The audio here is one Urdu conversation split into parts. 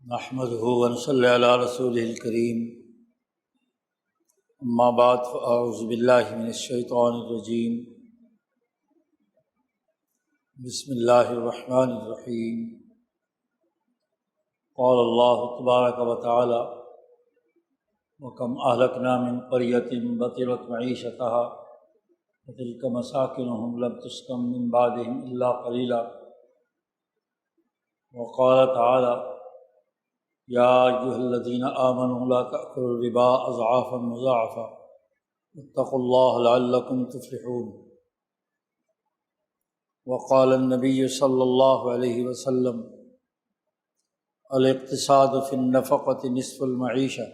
نحمده ونصلی علی رسولہ الکریم، اما بعد فاعوذ باللہ من الشیطان الرجیم، بسم اللہ الرحمن الرحیم۔ قال اللہ تبارک و تعالی: وکم اہلکنا من قریۃ بطرت معیشتها وتلک مساکنہم لم تسکن من بعدہم الا قلیلا۔ وقال تعالی: یا ایھا الذین آمنوا لا تأکلوا الربا اضعافا مضاعفا واتقوا اللہ لعلکم تفلحون۔ وقال النبی صلی اللہ علیہ وسلم: الاقتصاد فی النفقۃ نصف المعیشہ،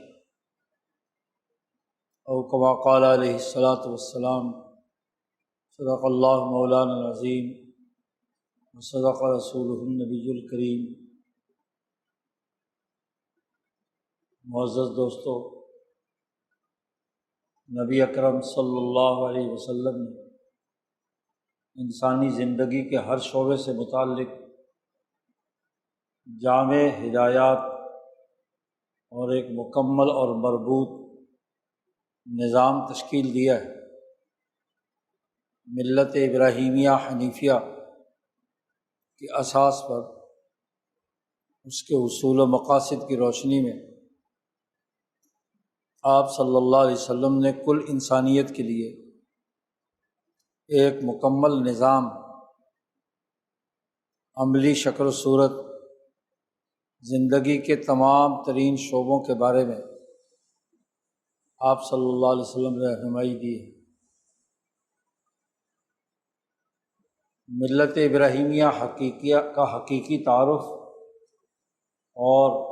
او کما قال علیہ الصلاۃ والسلام: صدق اللہ مولانا العظیم وصدق رسولہ النبی الکریم۔ معزز دوستو، نبی اکرم صلی اللہ علیہ وسلم نے انسانی زندگی کے ہر شعبے سے متعلق جامع ہدایات اور ایک مکمل اور مربوط نظام تشکیل دیا ہے۔ ملت ابراہیمیہ حنیفیہ کی اساس پر، اس کے اصول و مقاصد کی روشنی میں آپ صلی اللہ علیہ وسلم نے کل انسانیت کے لیے ایک مکمل نظام، عملی شکل و صورت، زندگی کے تمام ترین شعبوں کے بارے میں آپ صلی اللہ علیہ وسلم نے رہنمائی دی ہے۔ ملت ابراہیمیہ کا حقیقی تعارف اور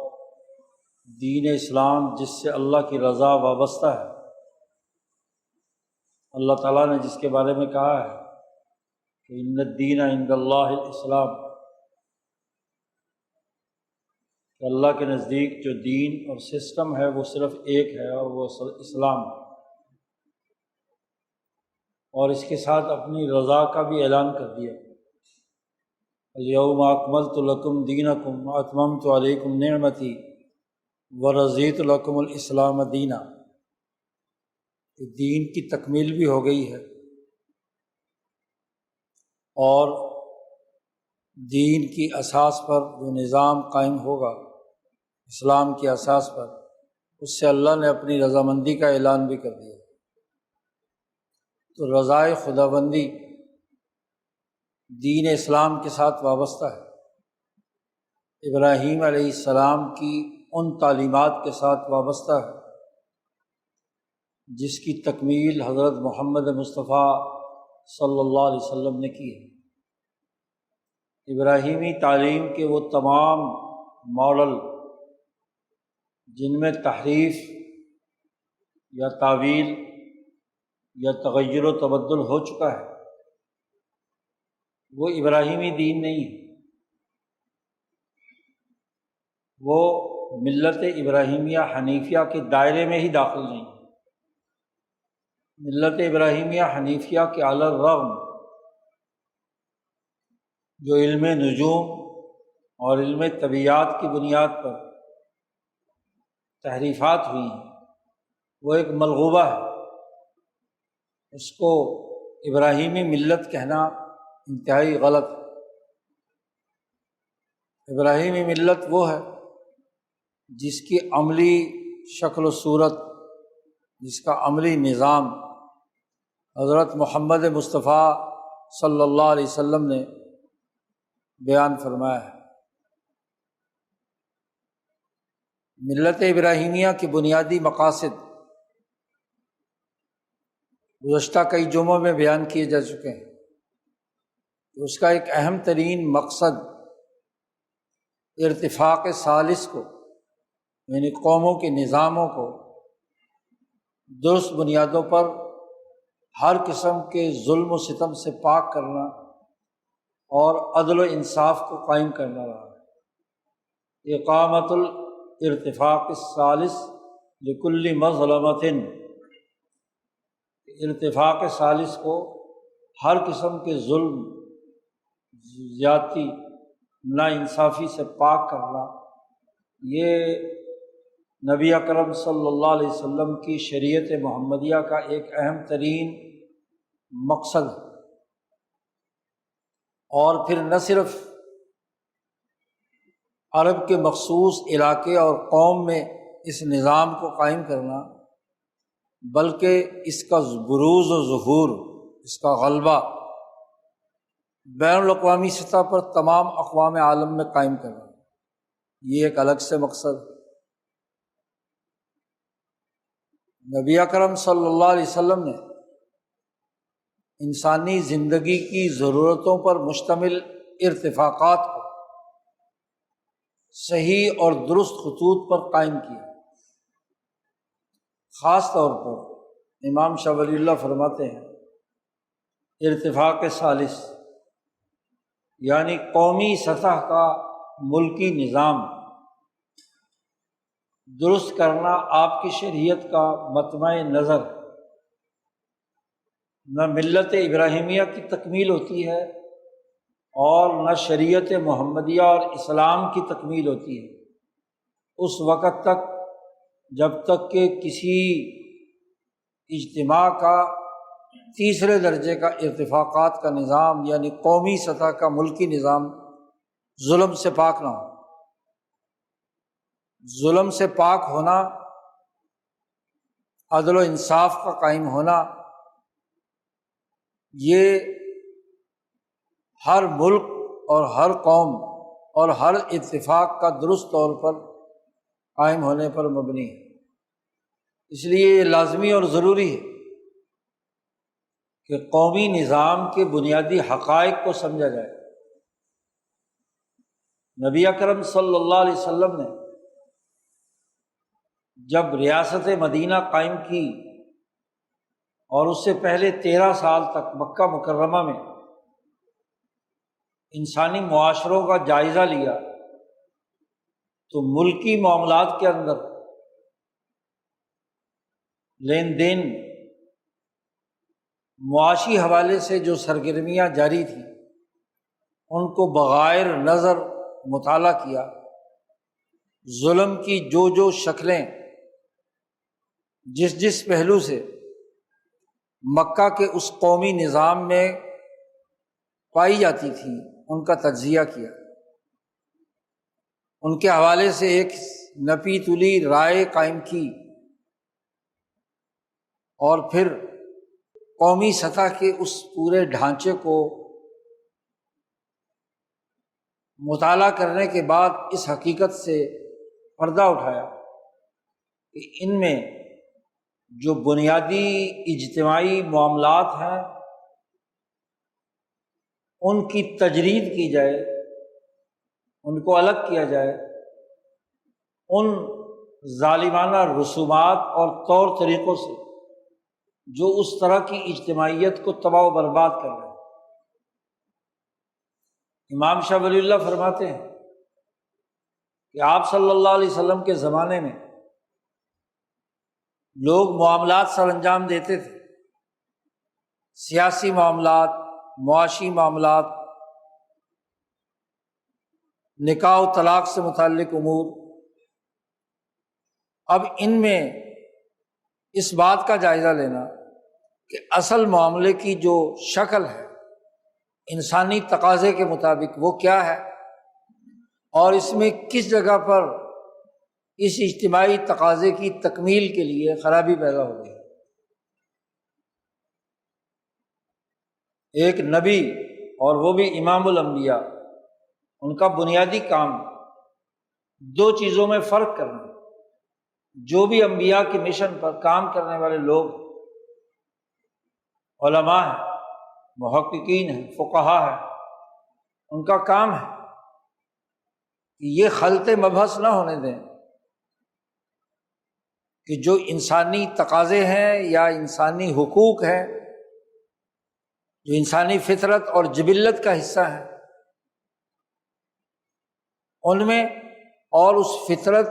دین اسلام، جس سے اللہ کی رضا وابستہ ہے، اللہ تعالیٰ نے جس کے بارے میں کہا ہے کہ ان الدین عند اللہ الاسلام، کہ اللہ کے نزدیک جو دین اور سسٹم ہے وہ صرف ایک ہے، اور وہ اسلام ہے، اور اس کے ساتھ اپنی رضا کا بھی اعلان کر دیا: الیوم اکملت لکم دینکم واتممت علیکم نعمتی ورضیت لکم الاسلام دینا۔ دین کی تکمیل بھی ہو گئی ہے، اور دین کی اساس پر جو نظام قائم ہوگا، اسلام کی اساس پر، اس سے اللہ نے اپنی رضامندی کا اعلان بھی کر دیا۔ تو رضائے خداوندی دین اسلام کے ساتھ وابستہ ہے، ابراہیم علیہ السلام کی ان تعلیمات کے ساتھ وابستہ ہے جس کی تکمیل حضرت محمد مصطفیٰ صلی اللہ علیہ وسلم نے کی ہے۔ ابراہیمی تعلیم کے وہ تمام ماڈل جن میں تحریف یا تعویل یا تغیر و تبدل ہو چکا ہے، وہ ابراہیمی دین نہیں ہے، وہ ملت ابراہیمیہ حنیفیہ کے دائرے میں ہی داخل نہیں۔ ملت ابراہیمیہ حنیفیہ کے علی الرغم جو علم نجوم اور علم طبیعیات کی بنیاد پر تحریفات ہوئی ہیں، وہ ایک ملغوبہ ہے۔ اس کو ابراہیمی ملت کہنا انتہائی غلط ہے۔ ابراہیمی ملت وہ ہے جس کی عملی شکل و صورت، جس کا عملی نظام حضرت محمد مصطفیٰ صلی اللہ علیہ وسلم نے بیان فرمایا ہے۔ ملت ابراہیمیہ کے بنیادی مقاصد گزشتہ کئی جمعوں میں بیان کیے جا چکے ہیں۔ اس کا ایک اہم ترین مقصد ارتفاق ثالث کو، یعنی قوموں کے نظاموں کو درست بنیادوں پر ہر قسم کے ظلم و ستم سے پاک کرنا اور عدل و انصاف کو قائم کرنا رہا ہے۔ اقامت الارتفاق الثالث لکل مظلمۃ، ارتفاق ثالث کو ہر قسم کے ظلم، زیادتی، نا انصافی سے پاک کرنا یہ نبی اکرم صلی اللہ علیہ وسلم کی شریعت محمدیہ کا ایک اہم ترین مقصد ہے، اور پھر نہ صرف عرب کے مخصوص علاقے اور قوم میں اس نظام کو قائم کرنا، بلکہ اس کا بروز و ظہور، اس کا غلبہ بین الاقوامی سطح پر تمام اقوام عالم میں قائم کرنا، یہ ایک الگ سے مقصد ہے۔ نبی اکرم صلی اللہ علیہ وسلم نے انسانی زندگی کی ضرورتوں پر مشتمل ارتفاقات کو صحیح اور درست خطوط پر قائم کیا۔ خاص طور پر امام شاہ ولی اللہ فرماتے ہیں ارتفاق ثالث، یعنی قومی سطح کا ملکی نظام درست کرنا آپ کی شریعت کا مطمع نظر ہے۔ نہ ملت ابراہیمیہ کی تکمیل ہوتی ہے اور نہ شریعت محمدیہ اور اسلام کی تکمیل ہوتی ہے اس وقت تک جب تک کہ کسی اجتماع کا تیسرے درجے کا ارتفاقات کا نظام یعنی قومی سطح کا ملکی نظام ظلم سے پاک نہ ہو۔ ظلم سے پاک ہونا، عدل و انصاف کا قائم ہونا، یہ ہر ملک اور ہر قوم اور ہر اتفاق کا درست طور پر قائم ہونے پر مبنی ہے۔ اس لیے یہ لازمی اور ضروری ہے کہ قومی نظام کے بنیادی حقائق کو سمجھا جائے۔ نبی اکرم صلی اللہ علیہ وسلم نے جب ریاست مدینہ قائم کی اور اس سے پہلے 13 سال تک مکہ مکرمہ میں انسانی معاشروں کا جائزہ لیا تو ملکی معاملات کے اندر لین دین، معاشی حوالے سے جو سرگرمیاں جاری تھیں ان کو بغیر نظر مطالعہ کیا۔ ظلم کی جو شکلیں جس پہلو سے مکہ کے اس قومی نظام میں پائی جاتی تھیں ان کا تجزیہ کیا، ان کے حوالے سے ایک نپی تلی رائے قائم کی، اور پھر قومی سطح کے اس پورے ڈھانچے کو مطالعہ کرنے کے بعد اس حقیقت سے پردہ اٹھایا کہ ان میں جو بنیادی اجتماعی معاملات ہیں ان کی تجرید کی جائے، ان کو الگ کیا جائے، ان ظالمانہ رسومات اور طور طریقوں سے جو اس طرح کی اجتماعیت کو تباہ و برباد کر رہے ہیں۔ امام شاہ ولی اللہ فرماتے ہیں کہ آپ صلی اللہ علیہ وسلم کے زمانے میں لوگ معاملات سر انجام دیتے تھے، سیاسی معاملات، معاشی معاملات، نکاح و طلاق سے متعلق امور۔ اب ان میں اس بات کا جائزہ لینا کہ اصل معاملے کی جو شکل ہے انسانی تقاضے کے مطابق وہ کیا ہے، اور اس میں کس جگہ پر اس اجتماعی تقاضے کی تکمیل کے لیے خرابی پیدا ہو گئی۔ ایک نبی اور وہ بھی امام الانبیاء، ان کا بنیادی کام دو چیزوں میں فرق کرنا۔ جو بھی انبیاء کے مشن پر کام کرنے والے لوگ علماء ہیں، محققین ہیں، فقہا ہیں، ان کا کام ہے کہ یہ خلط مبحث نہ ہونے دیں کہ جو انسانی تقاضے ہیں یا انسانی حقوق ہیں، جو انسانی فطرت اور جبلت کا حصہ ہیں، ان میں اور اس فطرت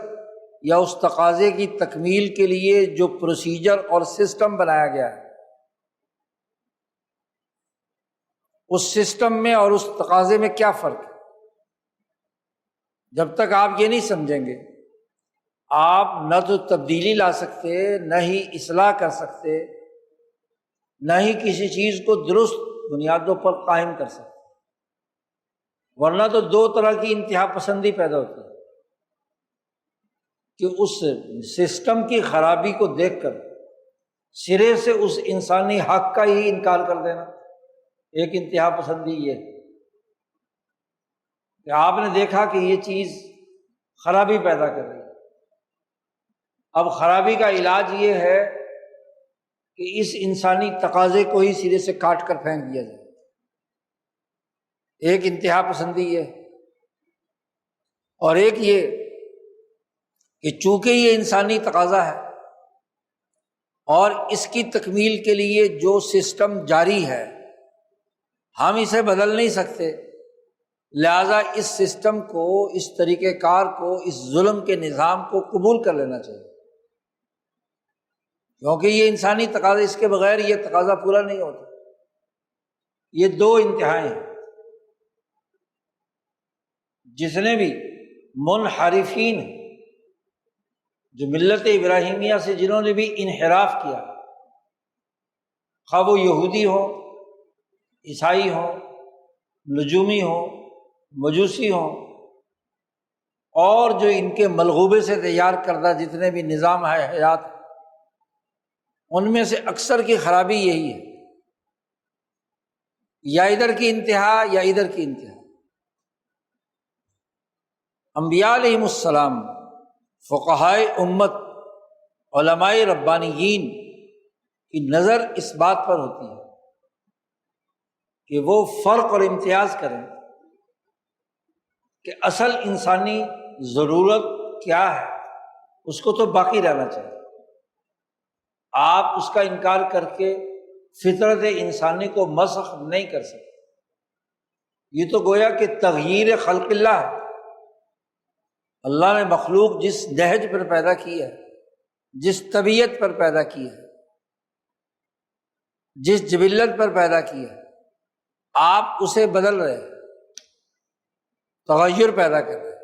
یا اس تقاضے کی تکمیل کے لیے جو پروسیجر اور سسٹم بنایا گیا ہے، اس سسٹم میں اور اس تقاضے میں کیا فرق ہے۔ جب تک آپ یہ نہیں سمجھیں گے آپ نہ تو تبدیلی لا سکتے، نہ ہی اصلاح کر سکتے، نہ ہی کسی چیز کو درست بنیادوں پر قائم کر سکتے، ورنہ تو دو طرح کی انتہا پسندی پیدا ہوتی ہے کہ اس سسٹم کی خرابی کو دیکھ کر سرے سے اس انسانی حق کا ہی انکار کر دینا۔ ایک انتہا پسندی یہ ہے کہ آپ نے دیکھا کہ یہ چیز خرابی پیدا کر رہی ہے، اب خرابی کا علاج یہ ہے کہ اس انسانی تقاضے کو ہی سرے سے کاٹ کر پھینک دیا جائے۔ ایک انتہا پسندی یہ ہے، اور ایک یہ کہ چونکہ یہ انسانی تقاضا ہے اور اس کی تکمیل کے لیے جو سسٹم جاری ہے ہم اسے بدل نہیں سکتے، لہذا اس سسٹم کو، اس طریقہ کار کو، اس ظلم کے نظام کو قبول کر لینا چاہیے، کیونکہ یہ انسانی تقاضا، اس کے بغیر یہ تقاضا پورا نہیں ہوتا۔ یہ دو انتہائیں ہیں۔ جس نے بھی منحرفین جو ملت ابراہیمیہ سے جنہوں نے بھی انحراف کیا، خواہ وہ یہودی ہوں، عیسائی ہوں، نجومی ہوں، مجوسی ہوں، اور جو ان کے ملغوبے سے تیار کردہ جتنے بھی نظام ہے حیات، ان میں سے اکثر کی خرابی یہی ہے، یا ادھر کی انتہا یا ادھر کی انتہا۔ انبیاء علیہم السلام، فقہائے امت، علماء ربانیین کی نظر اس بات پر ہوتی ہے کہ وہ فرق اور امتیاز کریں کہ اصل انسانی ضرورت کیا ہے، اس کو تو باقی رہنا چاہیے۔ آپ اس کا انکار کر کے فطرت انسانی کو مسخ نہیں کر سکتے۔ یہ تو گویا کہ تغییر خلق اللہ ہے۔ اللہ نے مخلوق جس نہج پر پیدا کی ہے، جس طبیعت پر پیدا کی ہے، جس جبلت پر پیدا کی ہے، آپ اسے بدل رہے ہیں، تغیر پیدا کر رہے ہیں،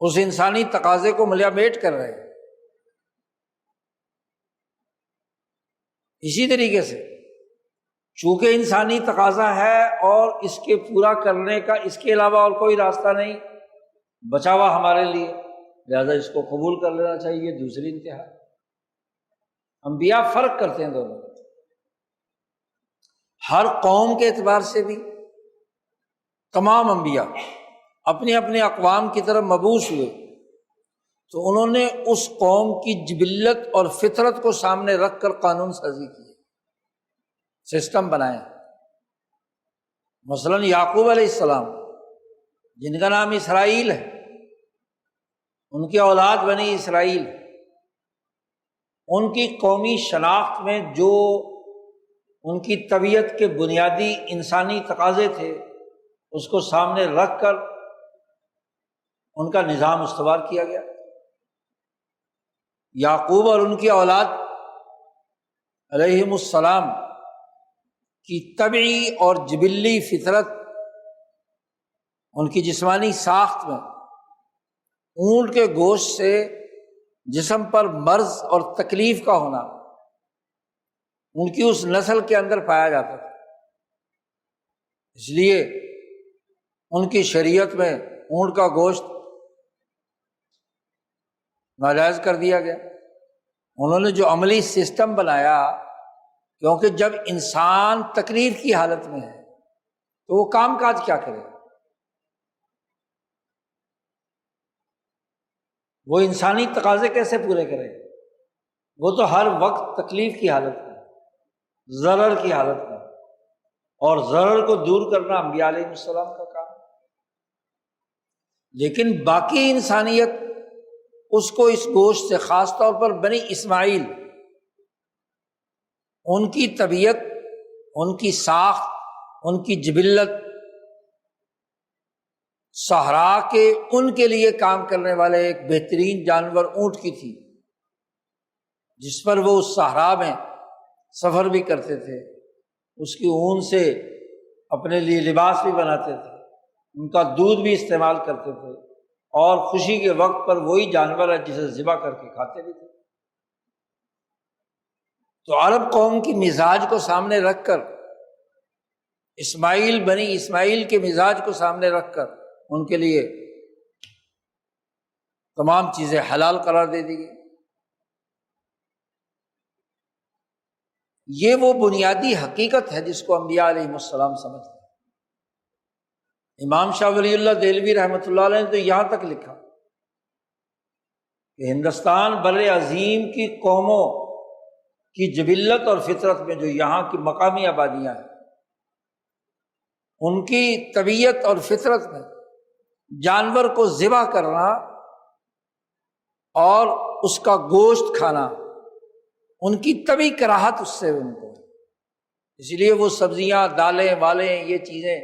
اس انسانی تقاضے کو ملیامیٹ کر رہے ہیں۔ اسی طریقے سے چونکہ انسانی تقاضا ہے اور اس کے پورا کرنے کا اس کے علاوہ اور کوئی راستہ نہیں بچاوا ہمارے لیے، لہذا اس کو قبول کر لینا چاہیے۔ دوسری انتہا، انبیاء فرق کرتے ہیں دونوں، ہر قوم کے اعتبار سے بھی تمام انبیاء اپنے اپنے اقوام کی طرف مبعوث ہوئے تو انہوں نے اس قوم کی جبلت اور فطرت کو سامنے رکھ کر قانون سازی کی، سسٹم بنائے۔ مثلاً یعقوب علیہ السلام جن کا نام اسرائیل ہے، ان کی اولاد بنی اسرائیل، ان کی قومی شناخت میں جو ان کی طبیعت کے بنیادی انسانی تقاضے تھے اس کو سامنے رکھ کر ان کا نظام استوار کیا گیا۔ یعقوب اور ان کی اولاد علیہم السلام کی طبعی اور جبلی فطرت، ان کی جسمانی ساخت میں اونٹ کے گوشت سے جسم پر مرض اور تکلیف کا ہونا ان کی اس نسل کے اندر پایا جاتا تھا، اس لیے ان کی شریعت میں اونٹ کا گوشت ناجائز کر دیا گیا۔ انہوں نے جو عملی سسٹم بنایا، کیونکہ جب انسان تکلیف کی حالت میں ہے تو وہ کام کاج کیا کرے، وہ انسانی تقاضے کیسے پورے کرے؟ وہ تو ہر وقت تکلیف کی حالت میں، ضرر کی حالت میں، اور ضرر کو دور کرنا انبیاء علیہ السلام کا کام۔ لیکن باقی انسانیت اس کو اس گوشت سے، خاص طور پر بنی اسماعیل، ان کی طبیعت، ان کی ساخت، ان کی جبلت صحرا کے ان کے لیے کام کرنے والے ایک بہترین جانور اونٹ کی تھی، جس پر وہ اس صحرا میں سفر بھی کرتے تھے، اس کی اون سے اپنے لیے لباس بھی بناتے تھے، ان کا دودھ بھی استعمال کرتے تھے، اور خوشی کے وقت پر وہی جانور ہے جسے ذبح کر کے کھاتے بھی تھے۔ تو عرب قوم کی مزاج کو سامنے رکھ کر، بنی اسماعیل کے مزاج کو سامنے رکھ کر ان کے لیے تمام چیزیں حلال قرار دے دی گئی۔ یہ وہ بنیادی حقیقت ہے جس کو انبیاء علیہ السلام سمجھتے ہیں۔ امام شاہ ولی اللہ دہلوی رحمۃ اللہ علیہ نے تو یہاں تک لکھا کہ ہندوستان بر عظیم کی قوموں کی جبلت اور فطرت میں جو یہاں کی مقامی آبادیاں ہیں، ان کی طبیعت اور فطرت میں جانور کو ذبح کرنا اور اس کا گوشت کھانا، ان کی طبی کراہت اس سے ان کو، اس لیے وہ سبزیاں دالیں والیں یہ چیزیں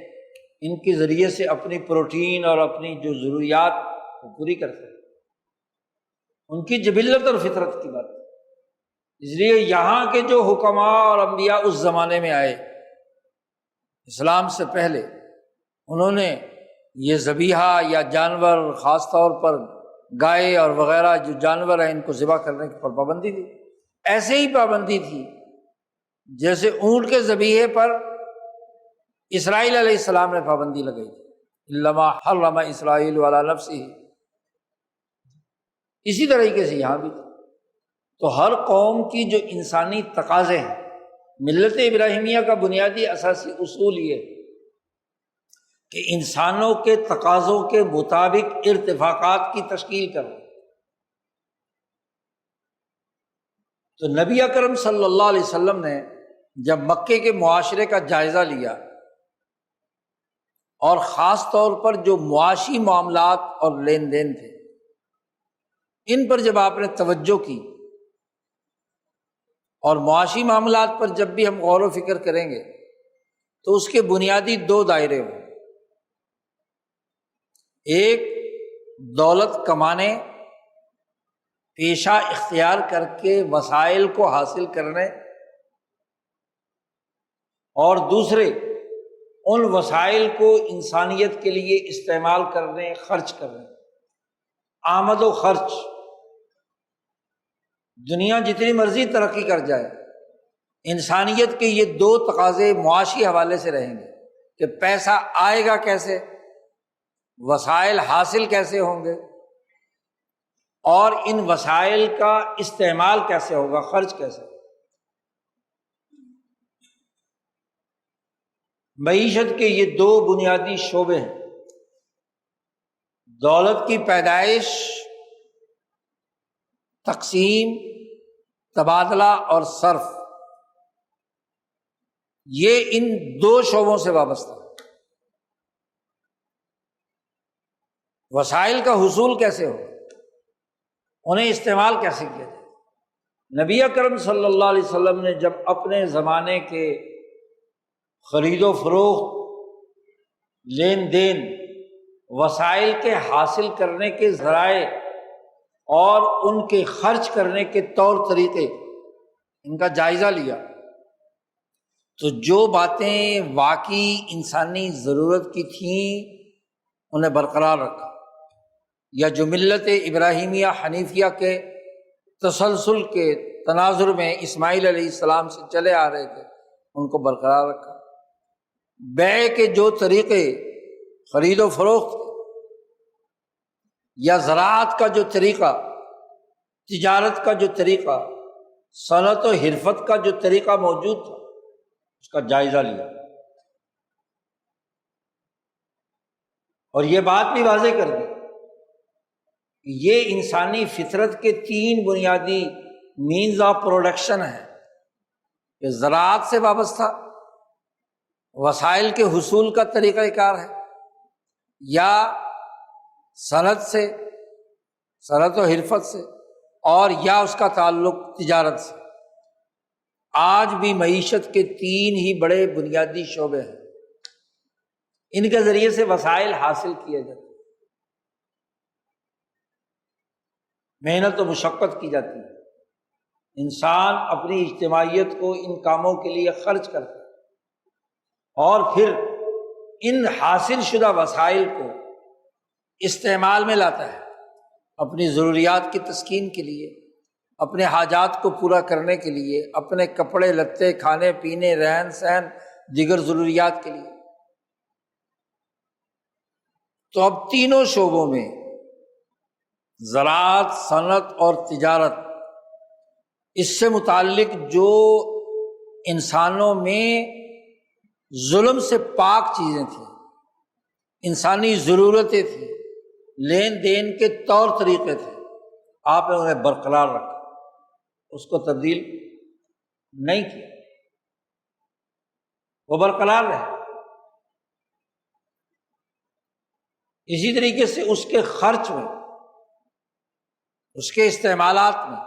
ان کے ذریعے سے اپنی پروٹین اور اپنی جو ضروریات کو پوری کرتے ہیں، ان کی جبلت اور فطرت کی بات ہے۔ اس لیے یہاں کے جو حکماء اور انبیاء اس زمانے میں آئے اسلام سے پہلے، انہوں نے یہ ذبیحہ یا جانور، خاص طور پر گائے اور وغیرہ جو جانور ہیں، ان کو ذبح کرنے پر پابندی دی۔ ایسے ہی پابندی تھی جیسے اونٹ کے ذبیحے پر اسرائیل علیہ السلام نے پابندی لگائی تھی، لما حرم اسرائیل علی نفسہ، اسی طریقے سے یہاں بھی تھی۔ تو ہر قوم کی جو انسانی تقاضے ہیں، ملت ابراہیمیہ کا بنیادی اساسی اصول یہ ہے کہ انسانوں کے تقاضوں کے مطابق ارتفاقات کی تشکیل کرو۔ تو نبی اکرم صلی اللہ علیہ وسلم نے جب مکے کے معاشرے کا جائزہ لیا اور خاص طور پر جو معاشی معاملات اور لین دین تھے، ان پر جب آپ نے توجہ کی، اور معاشی معاملات پر جب بھی ہم غور و فکر کریں گے تو اس کے بنیادی دو دائرے ہوں، ایک دولت کمانے، پیشہ اختیار کر کے وسائل کو حاصل کرنے، اور دوسرے ان وسائل کو انسانیت کے لیے استعمال کرنے، خرچ کرنے، آمد و خرچ۔ دنیا جتنی مرضی ترقی کر جائے، انسانیت کے یہ دو تقاضے معاشی حوالے سے رہیں گے کہ پیسہ آئے گا کیسے، وسائل حاصل کیسے ہوں گے، اور ان وسائل کا استعمال کیسے ہوگا، خرچ کیسے۔ معیشت کے یہ دو بنیادی شعبے ہیں، دولت کی پیدائش، تقسیم، تبادلہ اور صرف، یہ ان دو شعبوں سے وابستہ ہے۔ وسائل کا حصول کیسے ہو، انہیں استعمال کیسے کیا جائے۔ نبی اکرم صلی اللہ علیہ وسلم نے جب اپنے زمانے کے خرید و فروخت، لین دین، وسائل کے حاصل کرنے کے ذرائع اور ان کے خرچ کرنے کے طور طریقے، ان کا جائزہ لیا، تو جو باتیں واقعی انسانی ضرورت کی تھیں انہیں برقرار رکھا، یا جو ملت ابراہیمیہ حنیفیہ کے تسلسل کے تناظر میں اسماعیل علیہ السلام سے چلے آ رہے تھے ان کو برقرار رکھا۔ بیع کے جو طریقے، خرید و فروخت یا زراعت کا جو طریقہ، تجارت کا جو طریقہ، صنعت و حرفت کا جو طریقہ موجود تھا، اس کا جائزہ لیا، اور یہ بات بھی واضح کر دی کہ یہ انسانی فطرت کے تین بنیادی مینز آف پروڈکشن ہیں کہ زراعت سے وابستہ وسائل کے حصول کا طریقہ کار ہے، یا صنعت سے، صنعت و حرفت سے، اور یا اس کا تعلق تجارت سے۔ آج بھی معیشت کے تین ہی بڑے بنیادی شعبے ہیں، ان کے ذریعے سے وسائل حاصل کیے جاتے ہیں، محنت و مشقت کی جاتی ہے، انسان اپنی اجتماعیت کو ان کاموں کے لیے خرچ کرتا ہے، اور پھر ان حاصل شدہ وسائل کو استعمال میں لاتا ہے اپنی ضروریات کی تسکین کے لیے، اپنے حاجات کو پورا کرنے کے لیے، اپنے کپڑے لتے، کھانے پینے، رہن سہن، دیگر ضروریات کے لیے۔ تو اب تینوں شعبوں میں زراعت، صنعت اور تجارت، اس سے متعلق جو انسانوں میں ظلم سے پاک چیزیں تھیں، انسانی ضرورتیں تھیں، لین دین کے طور طریقے تھے، آپ نے انہیں برقرار رکھا، اس کو تبدیل نہیں کیا، وہ برقرار رہے۔ اسی طریقے سے اس کے خرچ میں، اس کے استعمالات میں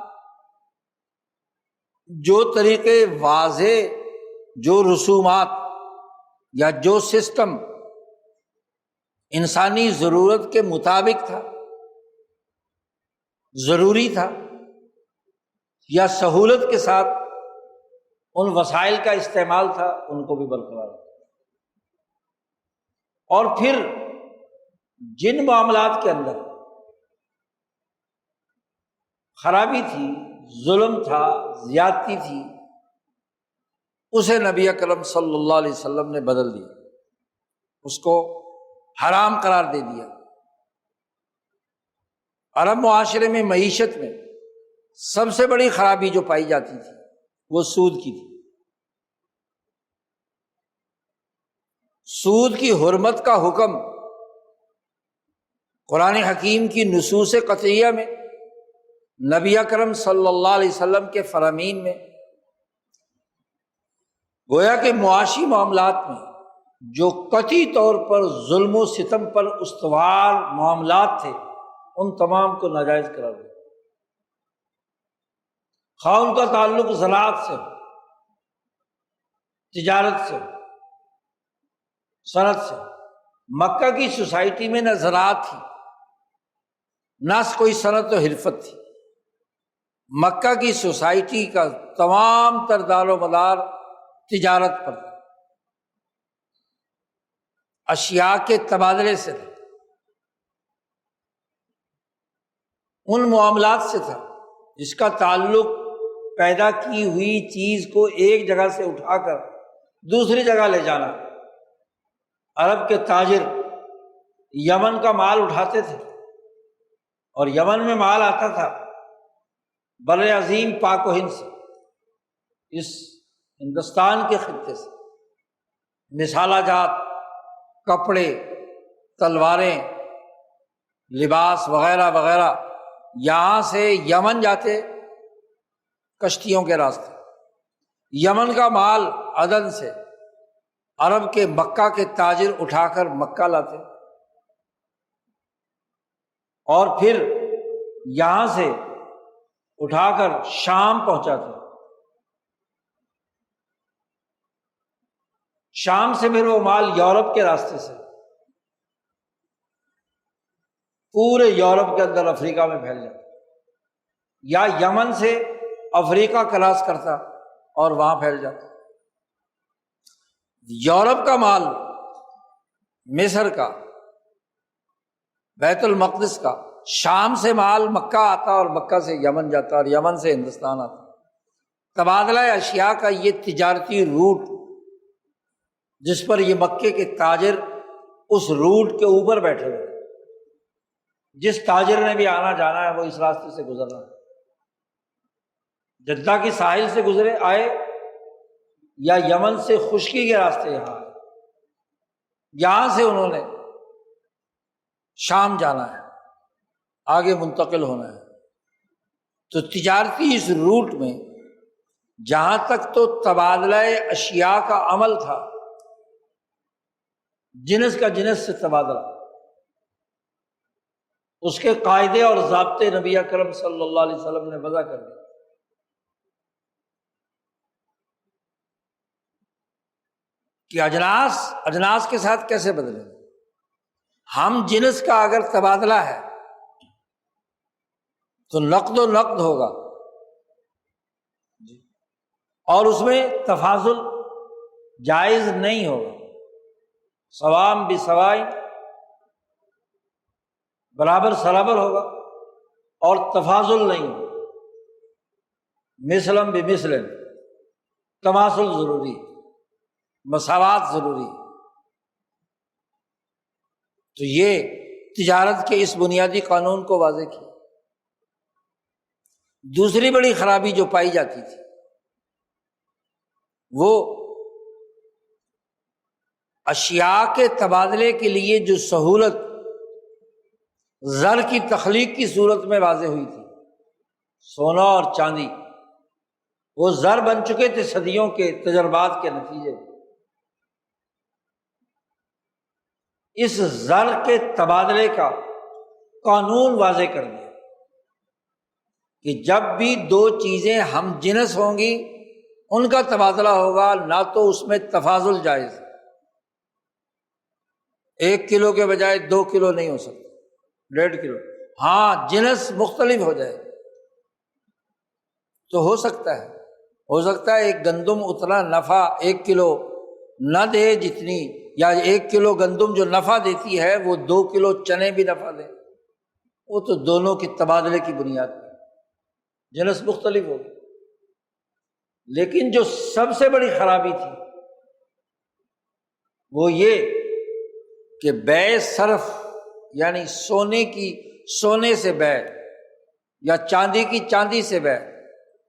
جو طریقے واضح، جو رسومات یا جو سسٹم انسانی ضرورت کے مطابق تھا، ضروری تھا، یا سہولت کے ساتھ ان وسائل کا استعمال تھا، ان کو بھی برقرار رکھا۔ اور پھر جن معاملات کے اندر خرابی تھی، ظلم تھا، زیادتی تھی، اسے نبی اکرم صلی اللہ علیہ وسلم نے بدل دیا، اس کو حرام قرار دے دیا۔ عرب معاشرے میں معیشت میں سب سے بڑی خرابی جو پائی جاتی تھی وہ سود کی تھی۔ سود کی حرمت کا حکم قرآن حکیم کی نصوص قطعیہ میں، نبی اکرم صلی اللہ علیہ وسلم کے فرامین میں، گویا کہ معاشی معاملات میں جو قطعی طور پر ظلم و ستم پر استوار معاملات تھے، ان تمام کو ناجائز قرار دیا، خواہ ان کا تعلق زراعت سے، تجارت سے، صنعت سے۔ مکہ کی سوسائٹی میں نہ زراعت تھی، نہ کوئی صنعت و حرفت تھی۔ مکہ کی سوسائٹی کا تمام تر دار و مدار تجارت پر تھا، اشیاء کے تبادلے سے تھا، ان معاملات سے تھا جس کا تعلق پیدا کی ہوئی چیز کو ایک جگہ سے اٹھا کر دوسری جگہ لے جانا۔ عرب کے تاجر یمن کا مال اٹھاتے تھے، اور یمن میں مال آتا تھا بر عظیم پاک و ہند سے، اس ہندوستان کے خطے سے، مسالہ جات، کپڑے، تلواریں، لباس وغیرہ وغیرہ، یہاں سے یمن جاتے کشتیوں کے راستے، یمن کا مال عدن سے عرب کے مکہ کے تاجر اٹھا کر مکہ لاتے، اور پھر یہاں سے اٹھا کر شام پہنچاتے، شام سے پھر وہ مال یورپ کے راستے سے پورے یورپ کے اندر افریقہ میں پھیل جاتا، یا یمن سے افریقہ کراس کرتا اور وہاں پھیل جاتا۔ یورپ کا مال، مصر کا، بیت المقدس کا، شام سے مال مکہ آتا اور مکہ سے یمن جاتا اور یمن سے ہندوستان آتا۔ تبادلہ اشیاء کا یہ تجارتی روٹ، جس پر یہ مکے کے تاجر اس روٹ کے اوپر بیٹھے ہوئے، جس تاجر نے بھی آنا جانا ہے وہ اس راستے سے گزرنا ہے، جدہ کی ساحل سے گزرے آئے یا یمن سے خشکی کے راستے یہاں آئے، یہاں سے انہوں نے شام جانا ہے، آگے منتقل ہونا ہے۔ تو تجارتی اس روٹ میں جہاں تک تو تبادلہ اشیاء کا عمل تھا، جنس کا جنس سے تبادلہ، اس کے قاعدے اور ضابطے نبی اکرم صلی اللہ علیہ وسلم نے وضع کر دیے۔ کہ اجناس کے ساتھ کیسے بدلیں؟ ہم جنس کا اگر تبادلہ ہے تو نقد و نقد ہوگا، اور اس میں تفاضل جائز نہیں ہوگا، سوام بسوائے، برابر سرابر ہوگا اور تفاضل نہیں ہوگا، مثلاً بمثل، تماثل ضروری، مساوات ضروری۔ تو یہ تجارت کے اس بنیادی قانون کو واضح کیا۔ دوسری بڑی خرابی جو پائی جاتی تھی وہ اشیاء کے تبادلے کے لیے جو سہولت زر کی تخلیق کی صورت میں واضح ہوئی تھی، سونا اور چاندی، وہ زر بن چکے تھے صدیوں کے تجربات کے نتیجے میں۔ اس زر کے تبادلے کا قانون واضح کر دیا کہ جب بھی دو چیزیں ہم جنس ہوں گی ان کا تبادلہ ہوگا، نہ تو اس میں تفاضل جائز ہے، 1 کلو کے بجائے 2 کلو نہیں ہو سکتا، 1.5 کلو، ہاں جنس مختلف ہو جائے تو ہو سکتا ہے ایک گندم اتنا نفع 1 کلو نہ دے جتنی، یا 1 کلو گندم جو نفع دیتی ہے وہ 2 کلو چنے بھی نفع دے، وہ تو دونوں کے تبادلے کی بنیاد پر جنس مختلف ہوگی۔ لیکن جو سب سے بڑی خرابی تھی وہ یہ کہ بیع صرف، یعنی سونے کی سونے سے بیع یا چاندی کی چاندی سے بیع،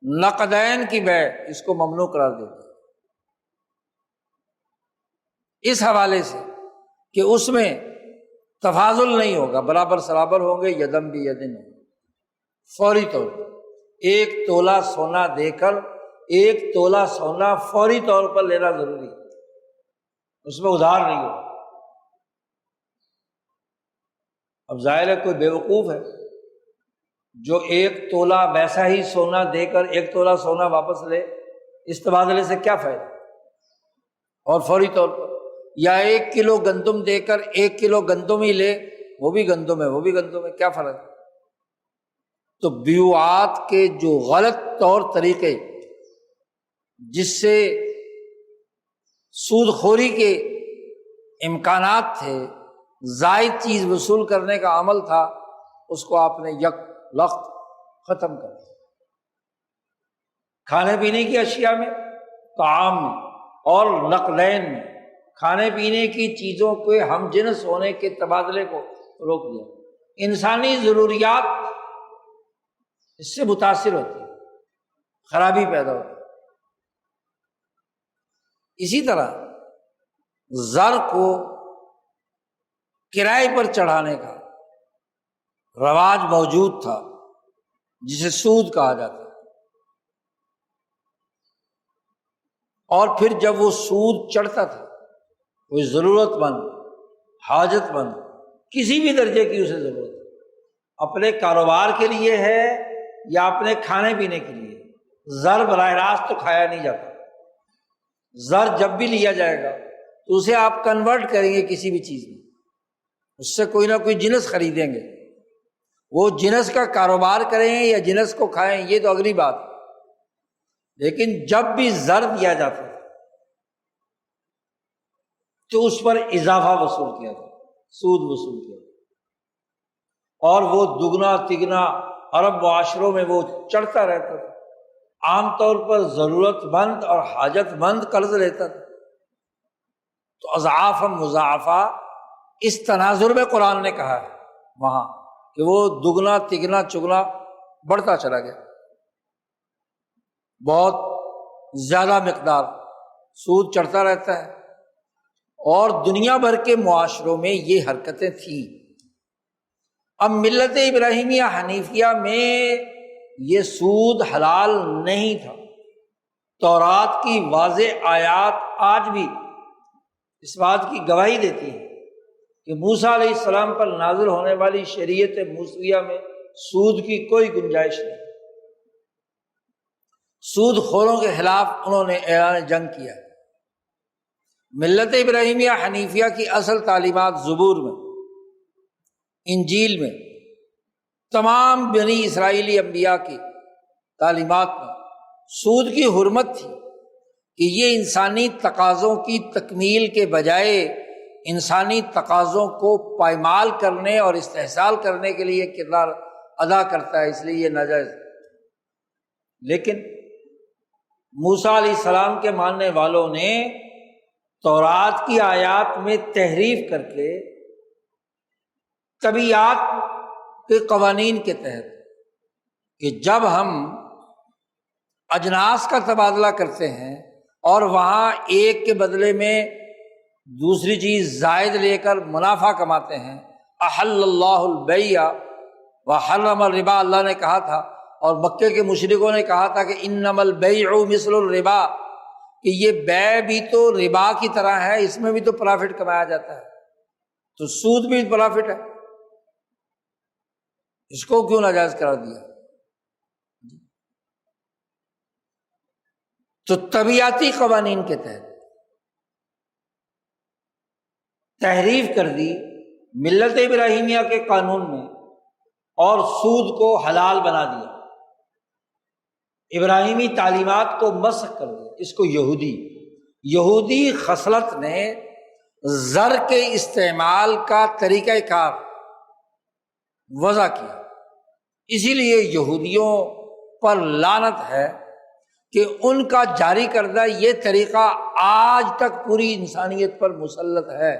نقدین کی بیع، اس کو ممنوع قرار دے دیا اس حوالے سے کہ اس میں تفاضل نہیں ہوگا، برابر سرابر ہوں گے، یدم بھی یدن، فوری طور پر 1 تولہ سونا دے کر 1 تولہ سونا فوری طور پر لینا ضروری ہے، اس میں ادھار نہیں ہوگا۔ اب ظاہر ہے کوئی بیوقوف ہے جو 1 تولہ ویسا ہی سونا دے کر 1 تولہ سونا واپس لے، اس تبادلے سے کیا فائدہ، اور فوری طور پر، یا 1 کلو گندم دے کر 1 کلو گندم ہی لے، وہ بھی گندم ہے وہ بھی گندم ہے، کیا فرق ہے؟ تو بیوعات کے جو غلط طور طریقے جس سے سود خوری کے امکانات تھے، زائد چیز وصول کرنے کا عمل تھا، اس کو آپ نے یک لخت ختم کر دیا۔ کھانے پینے کی اشیاء میں، طعام میں اور نقدین میں کھانے پینے کی چیزوں کے ہم جنس ہونے کے تبادلے کو روک دیا۔ انسانی ضروریات اس سے متاثر ہوتی ہے، خرابی پیدا ہوتی ہے۔ اسی طرح زر کو کرائے پر چڑھانے کا رواج موجود تھا جسے سود کہا جاتا ہے، اور پھر جب وہ سود چڑھتا تھا، کوئی ضرورت مند، حاجت مند، کسی بھی درجے کی اسے ضرورت ہے، اپنے کاروبار کے لیے ہے یا اپنے کھانے پینے کے لیے، زر براہ راست تو کھایا نہیں جاتا۔ زر جب بھی لیا جائے گا تو اسے آپ کنورٹ کریں گے کسی بھی چیز میں، اس سے کوئی نہ کوئی جنس خریدیں گے، وہ جنس کا کاروبار کریں یا جنس کو کھائیں یہ تو اگلی بات ہے، لیکن جب بھی زر دیا جاتا ہے تو اس پر اضافہ وصول کیا تھا، سود وصول کیا تھا، اور وہ دگنا تگنا عرب معاشروں میں وہ چڑھتا رہتا تھا۔ عام طور پر ضرورت مند اور حاجت مند قرض لیتا تھا، تو اضعاف مضاعفہ اس تناظر میں قرآن نے کہا ہے وہاں کہ وہ دگنا تگنا چگنا بڑھتا چلا گیا، بہت زیادہ مقدار سود چڑھتا رہتا ہے، اور دنیا بھر کے معاشروں میں یہ حرکتیں تھیں۔ اب ملت ابراہیمیہ حنیفیہ میں یہ سود حلال نہیں تھا۔ تورات کی واضح آیات آج بھی اس بات کی گواہی دیتی ہے کہ موسیٰ علیہ السلام پر نازل ہونے والی شریعت موسویہ میں سود کی کوئی گنجائش نہیں۔ سود خوروں کے خلاف انہوں نے اعلان جنگ کیا۔ ملت ابراہیمیہ حنیفیہ کی اصل تعلیمات زبور میں، انجیل میں، تمام بنی اسرائیلی انبیاء کی تعلیمات میں سود کی حرمت تھی کہ یہ انسانی تقاضوں کی تکمیل کے بجائے انسانی تقاضوں کو پائمال کرنے اور استحصال کرنے کے لیے کردار ادا کرتا ہے، اس لیے یہ ناجائز۔ لیکن موسیٰ علیہ السلام کے ماننے والوں نے تورات کی آیات میں تحریف کر کے طبیعیات کے قوانین کے تحت کہ جب ہم اجناس کا تبادلہ کرتے ہیں اور وہاں ایک کے بدلے میں دوسری چیز زائد لے کر منافع کماتے ہیں، احل اللہ البیع وحرم الربا، اللہ نے کہا تھا اور مکے کے مشرکوں نے کہا تھا کہ انما البیع مثل الربا، کہ یہ بیع بھی تو ربا کی طرح ہے، اس میں بھی تو پرافٹ کمایا جاتا ہے، تو سود بھی پرافٹ ہے، اس کو کیوں ناجائز قرار دیا؟ تو طبیعیاتی قوانین کے تحت تحریف کر دی ملت ابراہیمیہ کے قانون میں اور سود کو حلال بنا دیا، ابراہیمی تعلیمات کو مسخ کر دیا۔ اس کو یہودی خصلت نے زر کے استعمال کا طریقہ کار وضع کیا، اسی لیے یہودیوں پر لعنت ہے کہ ان کا جاری کردہ یہ طریقہ آج تک پوری انسانیت پر مسلط ہے۔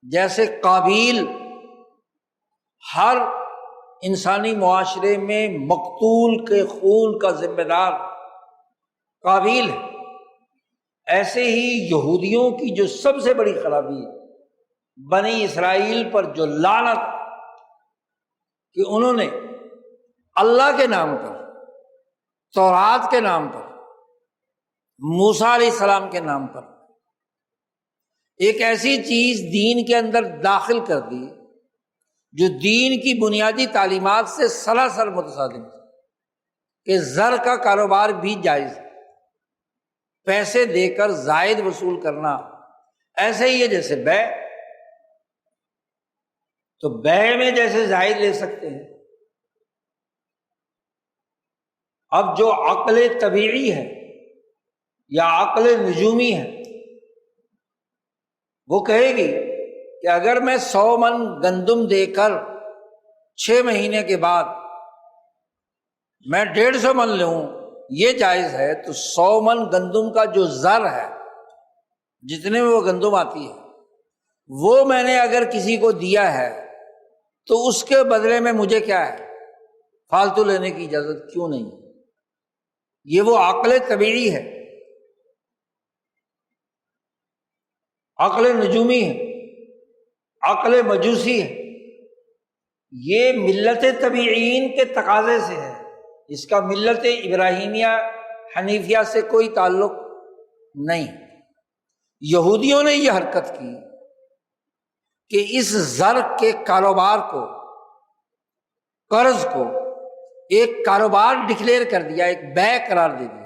جیسے قابیل ہر انسانی معاشرے میں مقتول کے خون کا ذمہ دار قابیل ہے، ایسے ہی یہودیوں کی جو سب سے بڑی خرابی ہے بنی اسرائیل پر جو لعنت کہ انہوں نے اللہ کے نام پر، تورات کے نام پر، موسیٰ علیہ السلام کے نام پر ایک ایسی چیز دین کے اندر داخل کر دی جو دین کی بنیادی تعلیمات سے سراسر متصادم ہے، کہ زر کا کاروبار بھی جائز ہے، پیسے دے کر زائد وصول کرنا، ایسے ہی ہے جیسے بیع، تو بیع میں جیسے زائد لے سکتے ہیں، اب جو عقل طبیعی ہے یا عقل نجومی ہے وہ کہے گی کہ اگر میں 100 من گندم دے کر 6 مہینے کے بعد میں 150 من لوں، یہ جائز ہے، تو 100 من گندم کا جو زر ہے، جتنے میں وہ گندم آتی ہے، وہ میں نے اگر کسی کو دیا ہے تو اس کے بدلے میں مجھے کیا ہے، فالتو لینے کی اجازت کیوں نہیں؟ یہ وہ عقل طبیعی ہے، عقل نجومی ہے، عقل مجوسی ہے، یہ ملت طبیعین کے تقاضے سے ہے، اس کا ملت ابراہیمیہ حنیفیہ سے کوئی تعلق نہیں۔ یہودیوں نے یہ حرکت کی کہ اس زر کے کاروبار کو، قرض کو ایک کاروبار ڈکلیئر کر دیا، ایک بیع قرار دے دیا۔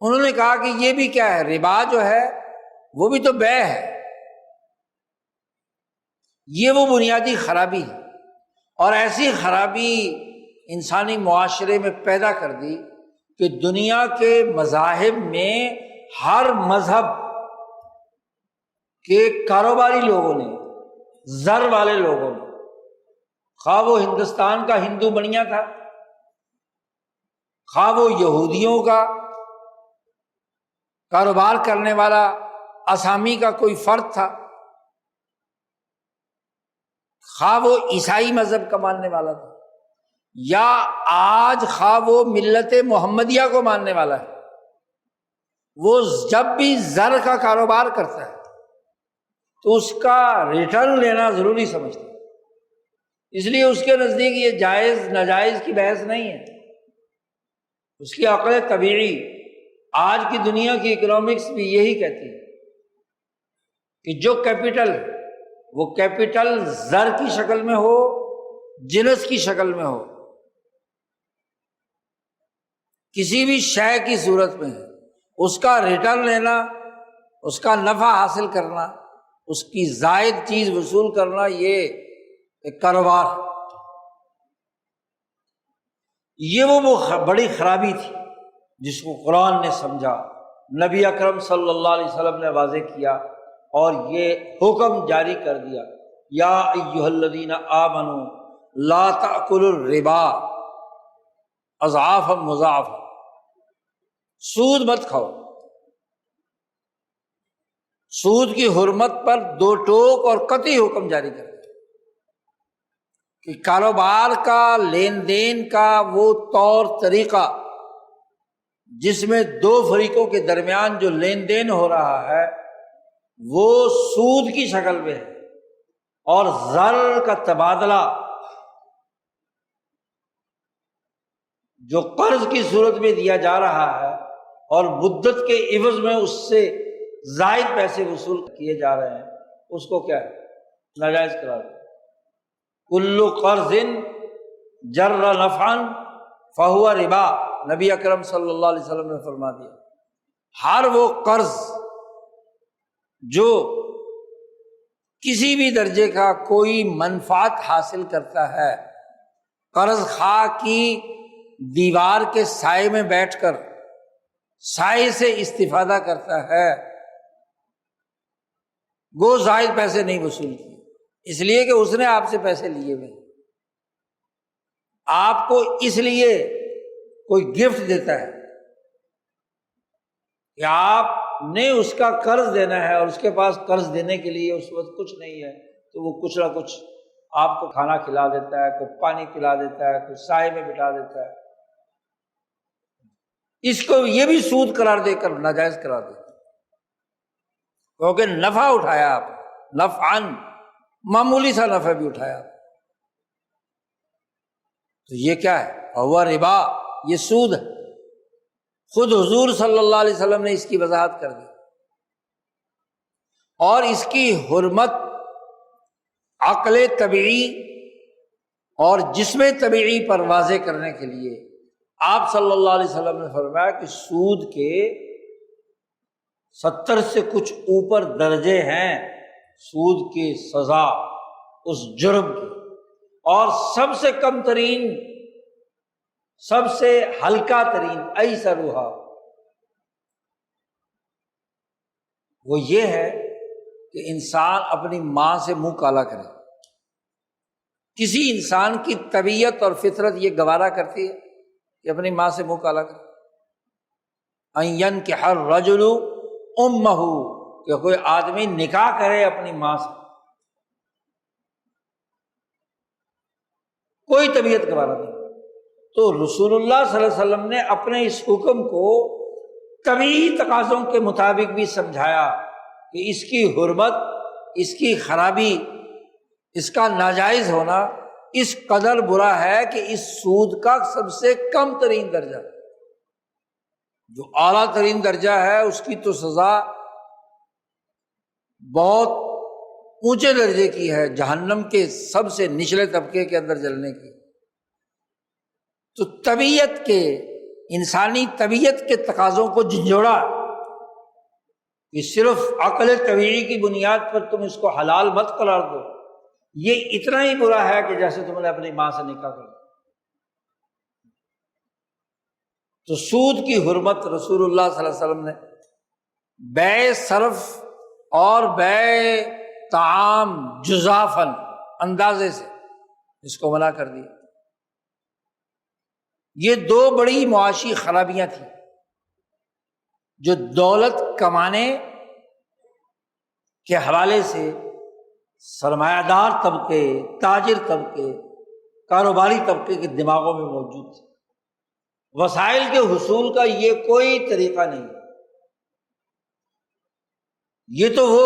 انہوں نے کہا کہ یہ بھی کیا ہے، ربا جو ہے وہ بھی تو بیع ہے، یہ وہ بنیادی خرابی ہے، اور ایسی خرابی انسانی معاشرے میں پیدا کر دی کہ دنیا کے مذاہب میں ہر مذہب کے کاروباری لوگوں نے، زر والے لوگوں نے، خواہ وہ ہندوستان کا ہندو بنیا تھا، خواہ وہ یہودیوں کا کاروبار کرنے والا اسامی کا کوئی فرد تھا، خواہ وہ عیسائی مذہب کا ماننے والا تھا، یا آج خواہ وہ ملت محمدیہ کو ماننے والا ہے، وہ جب بھی زر کا کاروبار کرتا ہے تو اس کا ریٹرن لینا ضروری سمجھتا ہے، اس لیے اس کے نزدیک یہ جائز ناجائز کی بحث نہیں ہے، اس کی عقل طبیعی، آج کی دنیا کی اکنامکس بھی یہی کہتی ہے کہ جو کیپٹل ہے وہ کیپٹل زر کی شکل میں ہو، جنس کی شکل میں ہو، کسی بھی شے کی صورت میں ہے، اس کا ریٹرن لینا، اس کا نفع حاصل کرنا، اس کی زائد چیز وصول کرنا، یہ ایک کاروبار ہے۔ یہ وہ بڑی خرابی تھی جس کو قرآن نے سمجھا نبی اکرم صلی اللہ علیہ وسلم نے واضح کیا اور یہ حکم جاری کر دیا، یا ایھا الذین آمنوا لا تأکلوا الربا اضعافا مضاعفا، سود مت کھاؤ۔ سود کی حرمت پر دو ٹوک اور قطعی حکم جاری کر دیا کہ کاروبار کا، لین دین کا وہ طور طریقہ جس میں دو فریقوں کے درمیان جو لین دین ہو رہا ہے وہ سود کی شکل میں ہے، اور زر کا تبادلہ جو قرض کی صورت میں دیا جا رہا ہے اور مدت کے عوض میں اس سے زائد پیسے وصول کیے جا رہے ہیں، اس کو کیا ہے؟ ناجائز قرار دیا۔ کل قرض جر نفعا فہو ربا، نبی اکرم صلی اللہ علیہ وسلم نے فرما دیا، ہر وہ قرض جو کسی بھی درجے کا کوئی منفعت حاصل کرتا ہے، قرض خواہ کی دیوار کے سائے میں بیٹھ کر سائے سے استفادہ کرتا ہے، وہ زائد پیسے نہیں وصول کیے، اس لیے کہ اس نے آپ سے پیسے لیے ہوئے، آپ کو اس لیے کوئی گفٹ دیتا ہے کہ آپ نے اس کا قرض دینا ہے اور اس کے پاس قرض دینے کے لیے اس وقت کچھ نہیں ہے، تو وہ کچھ نہ کچھ آپ کو کھانا کھلا دیتا ہے، کوئی پانی پلا دیتا ہے، کوئی سائے میں بٹھا دیتا ہے، اس کو یہ بھی سود قرار دے کر ناجائز قرار دیتا ہے، کیونکہ نفع اٹھایا آپ، نفعاً معمولی سا نفع بھی اٹھایا آپ، تو یہ کیا ہے؟ ہوا ربا، یہ سود ہے۔ خود حضور صلی اللہ علیہ وسلم نے اس کی وضاحت کر دی اور اس کی حرمت عقل طبیعی اور جسم طبیعی پر واضح کرنے کے لیے آپ صلی اللہ علیہ وسلم نے فرمایا کہ سود کے 70 سے کچھ اوپر درجے ہیں سود کی سزا اس جرم کی، اور سب سے کم ترین، سب سے ہلکا ترین ایسرھا وہ یہ ہے کہ انسان اپنی ماں سے منہ کالا کرے۔ کسی انسان کی طبیعت اور فطرت یہ گوارا کرتی ہے کہ اپنی ماں سے منہ کالا کرے۔ ان ينكح الرجل امہ، کہ کوئی آدمی نکاح کرے اپنی ماں سے، کوئی طبیعت گوارا نہیں۔ تو رسول اللہ صلی اللہ علیہ وسلم نے اپنے اس حکم کو طبیعی تقاضوں کے مطابق بھی سمجھایا کہ اس کی حرمت، اس کی خرابی، اس کا ناجائز ہونا اس قدر برا ہے کہ اس سود کا سب سے کم ترین درجہ، جو اعلیٰ ترین درجہ ہے اس کی تو سزا بہت اونچے درجے کی ہے، جہنم کے سب سے نچلے طبقے کے اندر جلنے کی۔ تو طبیعت کے، انسانی طبیعت کے تقاضوں کو جھنجھوڑا کہ صرف عقل طبیعی کی بنیاد پر تم اس کو حلال مت قرار دو، یہ اتنا ہی برا ہے کہ جیسے تم نے اپنی ماں سے نکاح کر۔ تو سود کی حرمت رسول اللہ صلی اللہ علیہ وسلم نے بیع صرف اور بیع طعام جزافاً، اندازے سے اس کو منع کر دیا۔ یہ دو بڑی معاشی خرابیاں تھیں جو دولت کمانے کے حوالے سے سرمایہ دار طبقے، تاجر طبقے، کاروباری طبقے کے دماغوں میں موجود تھی۔ وسائل کے حصول کا یہ کوئی طریقہ نہیں، یہ تو وہ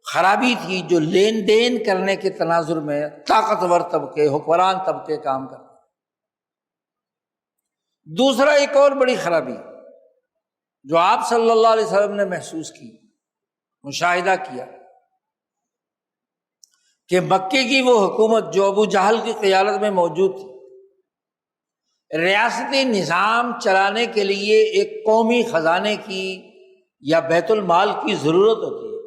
خرابی تھی جو لین دین کرنے کے تناظر میں طاقتور طبقے، حکمران طبقے کام کرتے۔ دوسرا ایک اور بڑی خرابی جو آپ صلی اللہ علیہ وسلم نے محسوس کی، مشاہدہ کیا، کہ مکے کی وہ حکومت جو ابو جہل کی قیادت میں موجود تھی، ریاستی نظام چلانے کے لیے ایک قومی خزانے کی یا بیت المال کی ضرورت ہوتی ہے۔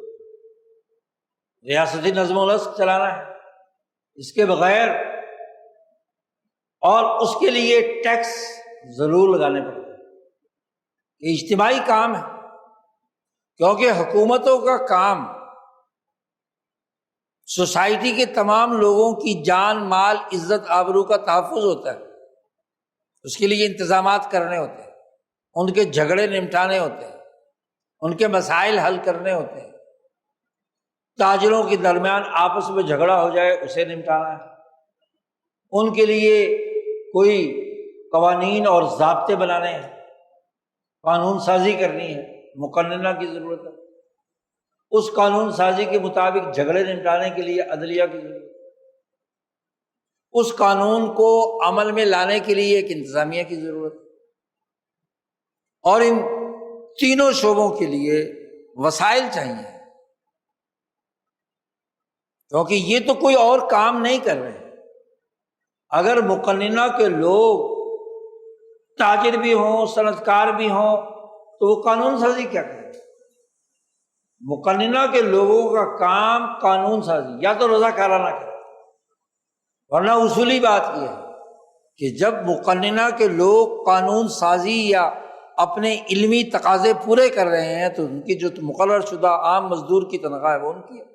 ریاستی نظم و نسق چلانا ہے، اس کے بغیر، اور اس کے لیے ٹیکس ضرور لگانے پڑتے ہیں۔ یہ اجتماعی کام ہے، کیونکہ حکومتوں کا کام سوسائٹی کے تمام لوگوں کی جان، مال، عزت، آبرو کا تحفظ ہوتا ہے۔ اس کے لیے انتظامات کرنے ہوتے ہیں، ان کے جھگڑے نمٹانے ہوتے ہیں، ان کے مسائل حل کرنے ہوتے ہیں، تاجروں کے درمیان آپس میں جھگڑا ہو جائے اسے نمٹانا ہے، ان کے لیے کوئی قوانین اور ضابطے بنانے ہیں، قانون سازی کرنی ہے، مقننہ کی ضرورت ہے، اس قانون سازی کے مطابق جھگڑے نمٹانے کے لیے عدلیہ کی ضرورت ہے، اس قانون کو عمل میں لانے کے لیے ایک انتظامیہ کی ضرورت ہے، اور ان تینوں شعبوں کے لیے وسائل چاہیے، کیونکہ یہ تو کوئی اور کام نہیں کر رہے۔ اگر مقننہ کے لوگ تاجر بھی ہوں، صنعت کار بھی ہوں، تو وہ قانون سازی کیا کریں؟ مقننہ کے لوگوں کا کام قانون سازی یا تو رضاکارانہ کرے، ورنہ اصولی بات یہ ہے کہ جب مقننہ کے لوگ قانون سازی یا اپنے علمی تقاضے پورے کر رہے ہیں تو ان کی جو مقرر شدہ عام مزدور کی تنخواہ ہے وہ ان کی ہے،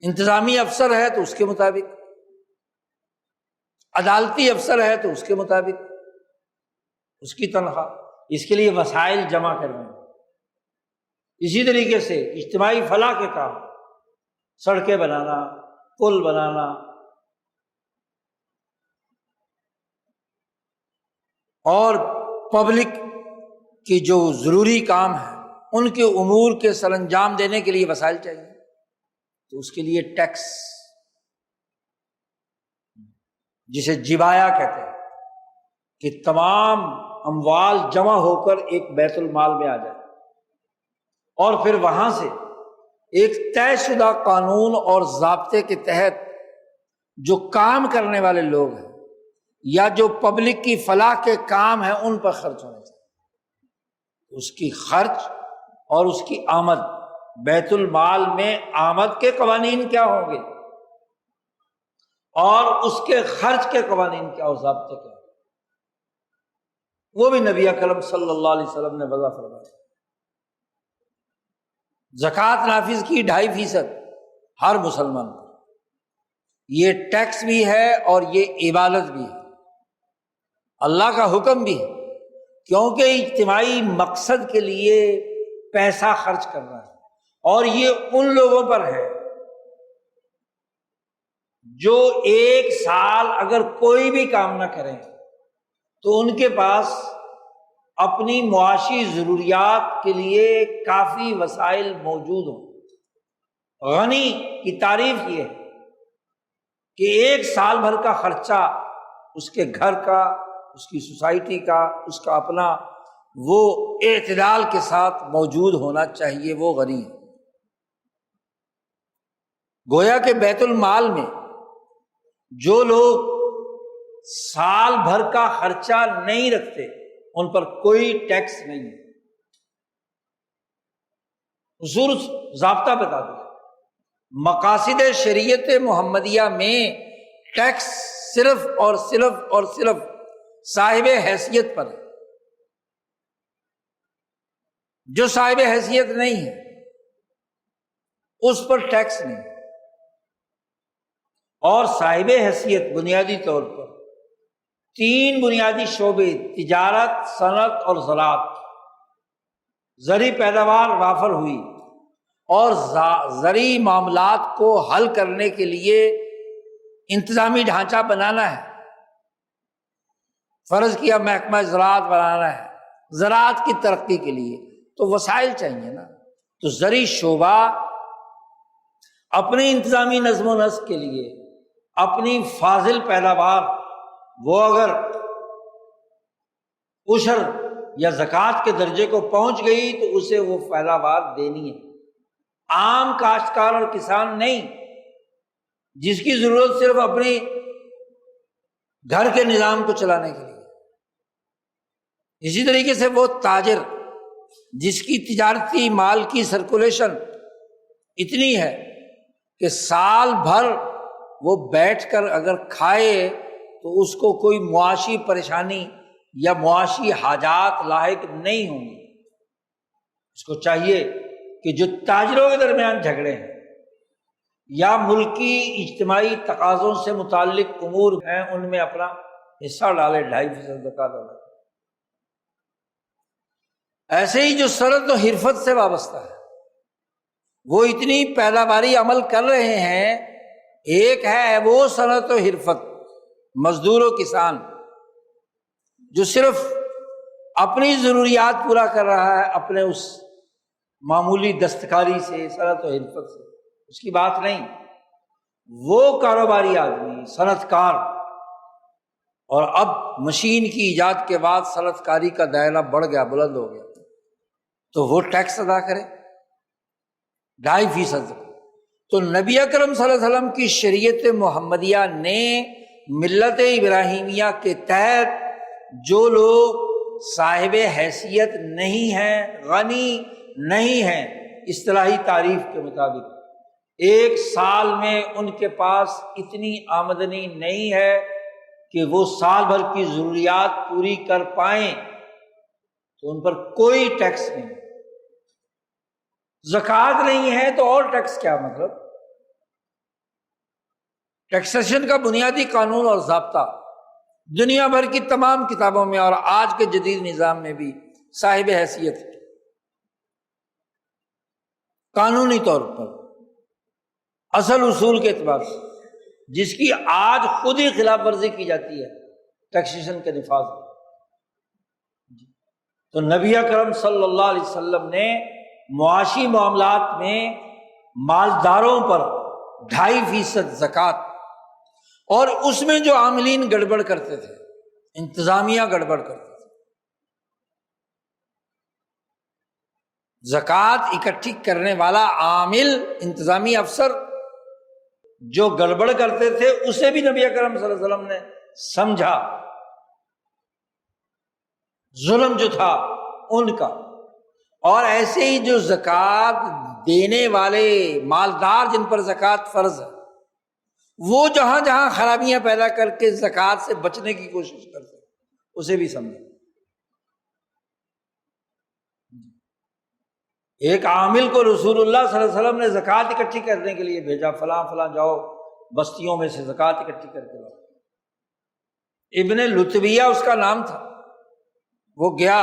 انتظامی افسر ہے تو اس کے مطابق، عدالتی افسر ہے تو اس کے مطابق اس کی تنخواہ، اس کے لیے وسائل جمع کرنے۔ اسی طریقے سے اجتماعی فلاح کے کام، سڑکیں بنانا، پل بنانا، اور پبلک کی جو ضروری کام ہے ان کے امور کے سر انجام دینے کے لیے وسائل چاہیے، تو اس کے لیے ٹیکس، جسے جبایا کہتے ہیں، کہ تمام اموال جمع ہو کر ایک بیت المال میں آ جائے، اور پھر وہاں سے ایک طے شدہ قانون اور ضابطے کے تحت جو کام کرنے والے لوگ ہیں یا جو پبلک کی فلاح کے کام ہیں ان پر خرچ ہونے چاہیے۔ اس کی خرچ اور اس کی آمد، بیت المال میں آمد کے قوانین کیا ہوں گے اور اس کے خرچ کے قوانین کیا اور ضابطے کیا، وہ بھی نبی اکرم صلی اللہ علیہ وسلم نے وضع فرمایا۔ زکوٰۃ نافذ کی 2.5% ہر مسلمان پر، یہ ٹیکس بھی ہے اور یہ عبادت بھی ہے، اللہ کا حکم بھی ہے، کیونکہ اجتماعی مقصد کے لیے پیسہ خرچ کرنا ہے، اور یہ ان لوگوں پر ہے جو ایک سال اگر کوئی بھی کام نہ کریں تو ان کے پاس اپنی معاشی ضروریات کے لیے کافی وسائل موجود ہوں۔ غنی کی تعریف یہ ہے کہ ایک سال بھر کا خرچہ اس کے گھر کا، اس کی سوسائٹی کا، اس کا اپنا، وہ اعتدال کے ساتھ موجود ہونا چاہیے، وہ غنی ہے۔ گویا کہ بیت المال میں جو لوگ سال بھر کا خرچہ نہیں رکھتے ان پر کوئی ٹیکس نہیں ہے۔ اصول ضابطہ بتا دیا، مقاصد شریعت محمدیہ میں ٹیکس صرف اور صرف صاحب حیثیت پر ہے، جو صاحب حیثیت نہیں ہے اس پر ٹیکس نہیں، اور صاحب حیثیت بنیادی طور پر 3 بنیادی شعبے، تجارت، صنعت اور زراعت، زرعی پیداوار وافر ہوئی اور زرعی معاملات کو حل کرنے کے لیے انتظامی ڈھانچہ بنانا ہے، فرض کیا محکمہ زراعت بنانا ہے زراعت کی ترقی کے لیے، تو وسائل چاہیے نا۔ تو زرعی شعبہ اپنی انتظامی نظم و نسق کے لیے اپنی فاضل پیداوار، وہ اگر عشر یا زکوٰۃ کے درجے کو پہنچ گئی تو اسے وہ پیداوار دینی ہے۔ عام کاشتکار اور کسان نہیں، جس کی ضرورت صرف اپنی گھر کے نظام کو چلانے کے لیے۔ اسی طریقے سے وہ تاجر جس کی تجارتی مال کی سرکولیشن اتنی ہے کہ سال بھر وہ بیٹھ کر اگر کھائے تو اس کو کوئی معاشی پریشانی یا معاشی حاجات لاحق نہیں ہوں گی۔ اس کو چاہیے کہ جو تاجروں کے درمیان جھگڑے ہیں یا ملکی اجتماعی تقاضوں سے متعلق امور ہیں ان میں اپنا حصہ ڈالے، 2.5% زکوٰۃ ڈالے۔ ایسے ہی جو صنعت و حرفت سے وابستہ ہے وہ اتنی پیداواری عمل کر رہے ہیں، ایک ہے وہ صنعت و حرفت مزدور و کسان جو صرف اپنی ضروریات پورا کر رہا ہے اپنے اس معمولی دستکاری سے، صنعت و حرفت سے، اس کی بات نہیں۔ وہ کاروباری آدمی، صنعت کار، اور اب مشین کی ایجاد کے بعد صنعت کاری کا دائرہ بڑھ گیا، بلند ہو گیا، تو وہ ٹیکس ادا کرے 2.5%۔ تو نبی اکرم صلی اللہ علیہ وسلم کی شریعت محمدیہ نے ملت ابراہیمیہ کے تحت جو لوگ صاحب حیثیت نہیں ہیں، غنی نہیں ہیں، اصطلاحی تعریف کے مطابق ایک سال میں ان کے پاس اتنی آمدنی نہیں ہے کہ وہ سال بھر کی ضروریات پوری کر پائیں، تو ان پر کوئی ٹیکس نہیں۔ زکوٰۃ نہیں ہے تو اور ٹیکس کیا مطلب؟ ٹیکسیشن کا بنیادی قانون اور ضابطہ دنیا بھر کی تمام کتابوں میں اور آج کے جدید نظام میں بھی صاحب حیثیت ہے، قانونی طور پر اصل اصول کے اعتبار سے، جس کی آج خود ہی خلاف ورزی کی جاتی ہے ٹیکسیشن کے نفاذ میں۔ تو نبی اکرم صلی اللہ علیہ وسلم نے معاشی معاملات میں مالداروں پر 2.5% زکوٰۃ، اور اس میں جو عاملین گڑبڑ کرتے تھے، انتظامیہ گڑبڑ کرتے تھے، زکوٰۃ اکٹھی کرنے والا عامل، انتظامی افسر جو گڑبڑ کرتے تھے، اسے بھی نبی اکرم صلی اللہ علیہ وسلم نے سمجھا، ظلم جو تھا ان کا۔ اور ایسے ہی جو زکوٰۃ دینے والے مالدار جن پر زکوٰۃ فرض ہے، وہ جہاں جہاں خرابیاں پیدا کر کے زکوٰۃ سے بچنے کی کوشش کرتے ہیں، اسے بھی سمجھیں۔ ایک عامل کو رسول اللہ صلی اللہ علیہ وسلم نے زکوٰۃ اکٹھی کرنے کے لیے بھیجا، فلاں فلاں جاؤ بستیوں میں سے زکوٰۃ اکٹھی کر کے لاؤ۔ ابن لتبیہ اس کا نام تھا، وہ گیا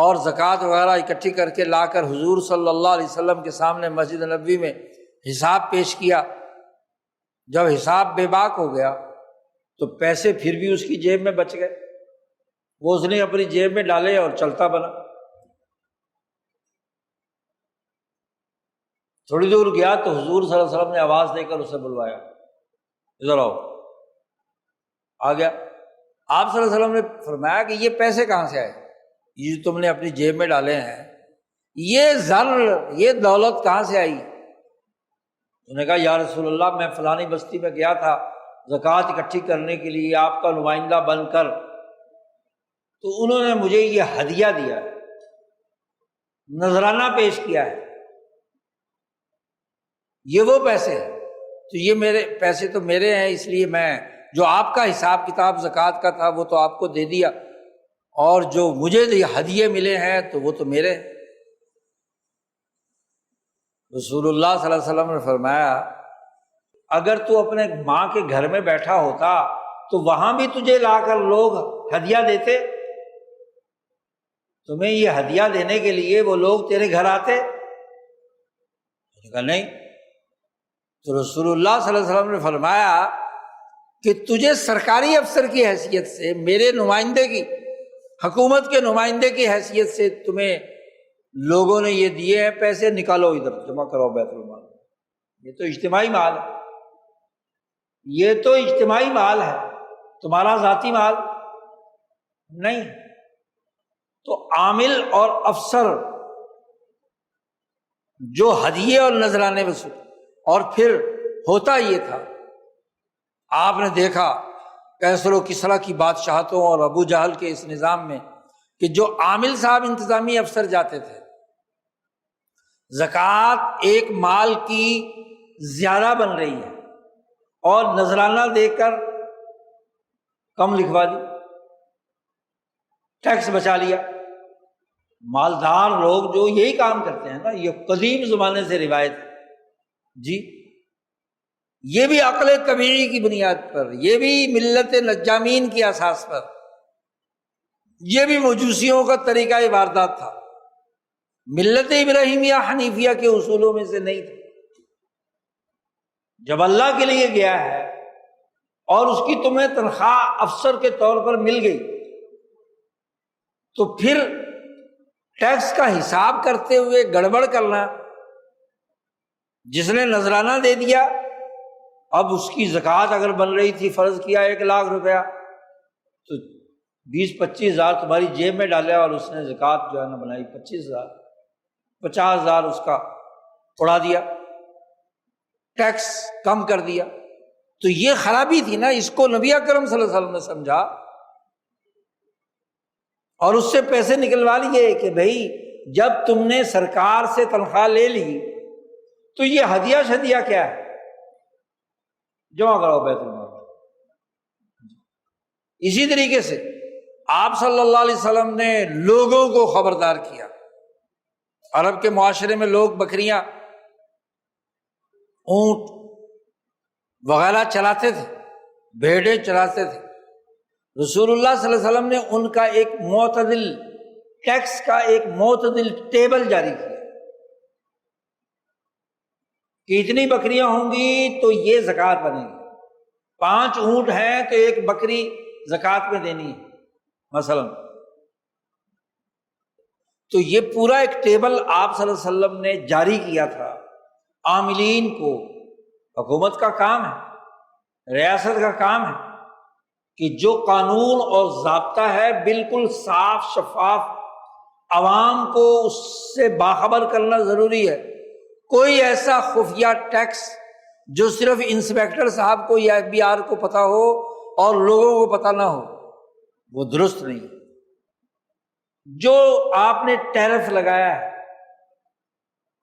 اور زکوٰۃ وغیرہ اکٹھی کر کے لا کر حضور صلی اللہ علیہ وسلم کے سامنے مسجد نبوی میں حساب پیش کیا۔ جب حساب بے باک ہو گیا تو پیسے پھر بھی اس کی جیب میں بچ گئے، وہ اس نے اپنی جیب میں ڈالے اور چلتا بنا۔ تھوڑی دور گیا تو حضور صلی اللہ علیہ وسلم نے آواز دے کر اسے بلوایا، ادھر آؤ۔ آ گیا۔ آپ صلی اللہ علیہ وسلم نے فرمایا کہ یہ پیسے کہاں سے آئے، یہ جو تم نے اپنی جیب میں ڈالے ہیں، یہ زر، یہ دولت کہاں سے آئی؟ انہوں نے کہا یا رسول اللہ، میں فلانی بستی میں گیا تھا زکوٰۃ اکٹھی کرنے کے لیے آپ کا نمائندہ بن کر، تو انہوں نے مجھے یہ ہدیہ دیا ہے، نذرانہ پیش کیا ہے، یہ وہ پیسے ہیں، تو یہ میرے پیسے تو میرے ہیں، اس لیے میں جو آپ کا حساب کتاب زکوٰۃ کا تھا وہ تو آپ کو دے دیا، اور جو مجھے یہ ہدیے ملے ہیں تو وہ تو میرے ہیں۔ رسول اللہ صلی اللہ علیہ وسلم نے فرمایا اگر تو اپنے ماں کے گھر میں بیٹھا ہوتا تو وہاں بھی تجھے لا کر لوگ ہدیہ دیتے، تمہیں یہ ہدیہ دینے کے لیے وہ لوگ تیرے گھر آتے؟ میں نے کہا نہیں۔ تو رسول اللہ صلی اللہ علیہ وسلم نے فرمایا کہ تجھے سرکاری افسر کی حیثیت سے، میرے نمائندے کی، حکومت کے نمائندے کی حیثیت سے تمہیں لوگوں نے یہ دیے ہیں پیسے، نکالو ادھر جمع کرو بیت المال۔ یہ تو اجتماعی مال ہے، یہ تو اجتماعی مال ہے، تمہارا ذاتی مال نہیں۔ تو عامل اور افسر جو ہدیے اور نذرانے وصول، اور پھر ہوتا یہ تھا، آپ نے دیکھا کیسر و کسریٰ کی بادشاہتوں اور ابو جہل کے اس نظام میں کہ جو عامل صاحب انتظامی افسر جاتے تھے، زکوٰۃ ایک مال کی زیادہ بن رہی ہے اور نذرانہ دے کر کم لکھوا دی، ٹیکس بچا لیا۔ مالدار لوگ جو یہی کام کرتے ہیں نا، یہ قدیم زمانے سے روایت ہے جی، یہ بھی عقل کبیری کی بنیاد پر، یہ بھی ملت نجامین کی اساس پر، یہ بھی مجوسیوں کا طریقہ واردات تھا، ملت ابراہیمیہ حنیفیہ کے اصولوں میں سے نہیں تھا۔ جب اللہ کے لیے گیا ہے اور اس کی تمہیں تنخواہ افسر کے طور پر مل گئی، تو پھر ٹیکس کا حساب کرتے ہوئے گڑبڑ کرنا، جس نے نذرانہ دے دیا، اب اس کی زکوٰۃ اگر بن رہی تھی، فرض کیا 1,00,000 روپیہ، تو 20-25 ہزار تمہاری جیب میں ڈالے اور اس نے زکوٰۃ جو ہے نا بنائی 25,000، 50,000 اس کا اڑا دیا، ٹیکس کم کر دیا۔ تو یہ خرابی تھی نا، اس کو نبی اکرم صلی اللہ علیہ وسلم نے سمجھا اور اس سے پیسے نکلوا لیے کہ بھائی جب تم نے سرکار سے تنخواہ لے لی تو یہ ہدیہ شدیہ کیا ہے، جمع کرو بیت المال۔ اسی طریقے سے آپ صلی اللہ علیہ وسلم نے لوگوں کو خبردار کیا۔ عرب کے معاشرے میں لوگ بکریاں، اونٹ وغیرہ چلاتے تھے، بھیڑیں چلاتے تھے۔ رسول اللہ صلی اللہ علیہ وسلم نے ان کا ایک معتدل ٹیکس کا ایک معتدل ٹیبل جاری کیا کہ اتنی بکریاں ہوں گی تو یہ زکوٰۃ بنے گی، 5 اونٹ ہیں تو 1 بکری زکوٰۃ میں دینی ہے مثلا۔ تو یہ پورا ایک ٹیبل آپ صلی اللہ علیہ وسلم نے جاری کیا تھا عاملین کو۔ حکومت کا کام ہے، ریاست کا کام ہے کہ جو قانون اور ضابطہ ہے بالکل صاف شفاف، عوام کو اس سے باخبر کرنا ضروری ہے۔ کوئی ایسا خفیہ ٹیکس جو صرف انسپیکٹر صاحب کو یا FBI کو پتہ ہو اور لوگوں کو پتہ نہ ہو، وہ درست نہیں۔ جو آپ نے ٹیرف لگایا ہے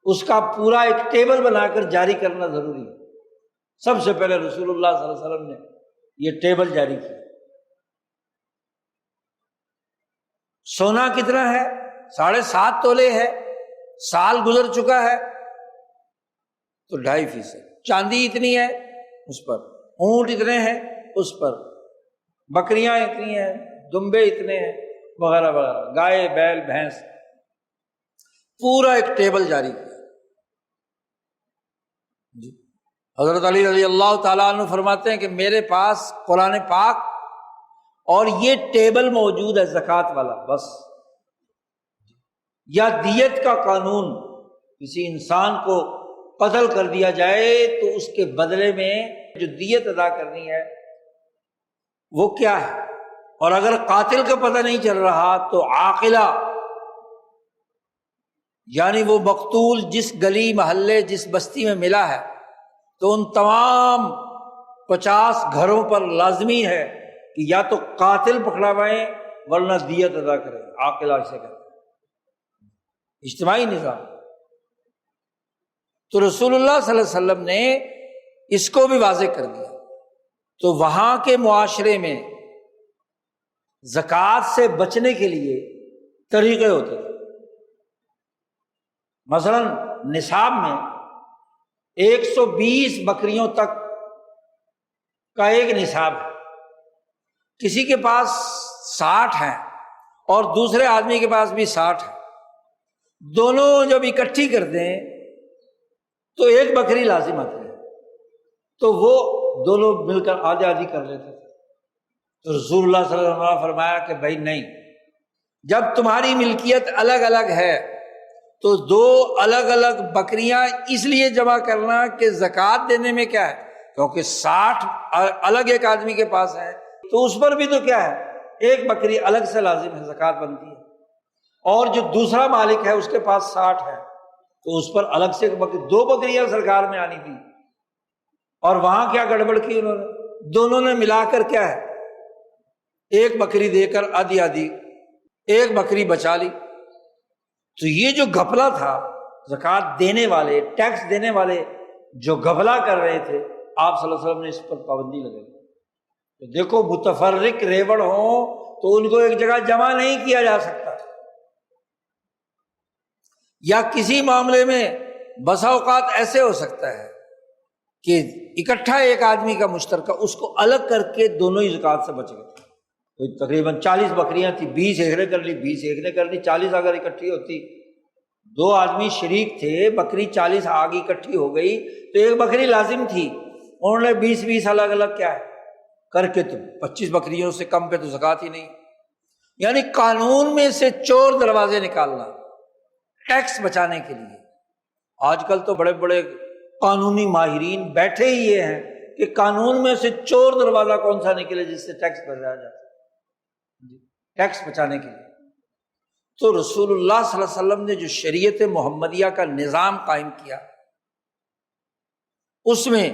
اس کا پورا ایک ٹیبل بنا کر جاری کرنا ضروری ہے۔ سب سے پہلے رسول اللہ صلی اللہ علیہ وسلم نے یہ ٹیبل جاری کیا۔ سونا کتنا ہے؟ 7.5 تولے ہے، سال گزر چکا ہے تو 2.5%۔ چاندی اتنی ہے اس پر، اونٹ اتنے ہیں اس پر، بکریاں اتنی ہیں، دمبے اتنے ہیں، وغیرہ وغیرہ، گائے بیل بھینس، پورا ایک ٹیبل جاری کیا جی۔ حضرت علی رضی اللہ تعالیٰ عنہ فرماتے ہیں کہ میرے پاس قرآن پاک اور یہ ٹیبل موجود ہے زکوٰۃ والا، بس۔ یا دیت کا قانون، کسی انسان کو قتل کر دیا جائے تو اس کے بدلے میں جو دیت ادا کرنی ہے وہ کیا ہے، اور اگر قاتل کا پتہ نہیں چل رہا تو عاقلہ، یعنی وہ مقتول جس گلی محلے جس بستی میں ملا ہے تو ان تمام 50 گھروں پر لازمی ہے کہ یا تو قاتل پکڑوائیں ورنہ دیت ادا کریں۔ عاقلہ اسے کہتے ہیں، اجتماعی نظام۔ تو رسول اللہ صلی اللہ علیہ وسلم نے اس کو بھی واضح کر دیا۔ تو وہاں کے معاشرے میں زکوٰۃ سے بچنے کے لیے طریقے ہوتے تھے۔ مثلا نصاب میں 120 بکریوں تک کا ایک نصاب ہے۔ کسی کے پاس 60 ہیں اور دوسرے آدمی کے پاس بھی 60 ہے، دونوں جب اکٹھی کر دیں تو ایک بکری لازم آتی ہے، تو وہ دونوں مل کر آدھی آدھی کر لیتے تھے۔ تو رسول اللہ صلی اللہ علیہ وسلم نے فرمایا کہ بھائی نہیں، جب تمہاری ملکیت الگ الگ ہے تو 2 الگ الگ بکریاں اس لیے جمع کرنا کہ زکوٰۃ دینے میں کیا ہے، کیونکہ 60 الگ ایک آدمی کے پاس ہے تو اس پر بھی تو کیا ہے، ایک بکری الگ سے لازم ہے، زکوٰۃ بنتی ہے۔ اور جو دوسرا مالک ہے اس کے پاس 60 ہے تو اس پر الگ سے 2 بکریاں سرکار میں آنی تھی، اور وہاں کیا گڑبڑ کی انہوں نے، دونوں نے ملا کر کیا ہے، ایک بکری دے کر آدھی آدھی، ایک بکری بچا لی۔ تو یہ جو گھپلا تھا، زکوٰۃ دینے والے، ٹیکس دینے والے جو گھپلا کر رہے تھے، آپ صلی اللہ علیہ وسلم نے اس پر پابندی لگائی۔ تو دیکھو متفرق ریوڑ ہوں تو ان کو ایک جگہ جمع نہیں کیا جا سکتا، یا کسی معاملے میں بسا اوقات ایسے ہو سکتا ہے کہ اکٹھا ایک آدمی کا مشترکہ، اس کو الگ کر کے دونوں ہی زکوٰۃ سے بچ گئے۔ کوئی تقریباً 40 بکریاں تھیں، 20 ایک نے کر لی، 20 ایک نے کر لی، 40 اگر اکٹھی ہوتی، دو آدمی شریک تھے، بکری 40 آگے اکٹھی ہو گئی تو ایک بکری لازم تھی، انہوں نے 20 الگ الگ کیا ہے کر کے، تو 25 بکریوں سے کم پہ تو زکوٰۃ ہی نہیں۔ یعنی قانون میں سے چور دروازے نکالنا ٹیکس بچانے کے لیے۔ آج کل تو بڑے بڑے قانونی ماہرین بیٹھے ہی یہ ہیں کہ قانون میں سے چور دروازہ کون سا نکلے جس سے ٹیکس بچایا جائے، ٹیکس بچانے کے لیے۔ تو رسول اللہ صلی اللہ علیہ وسلم نے جو شریعت محمدیہ کا نظام قائم کیا، اس میں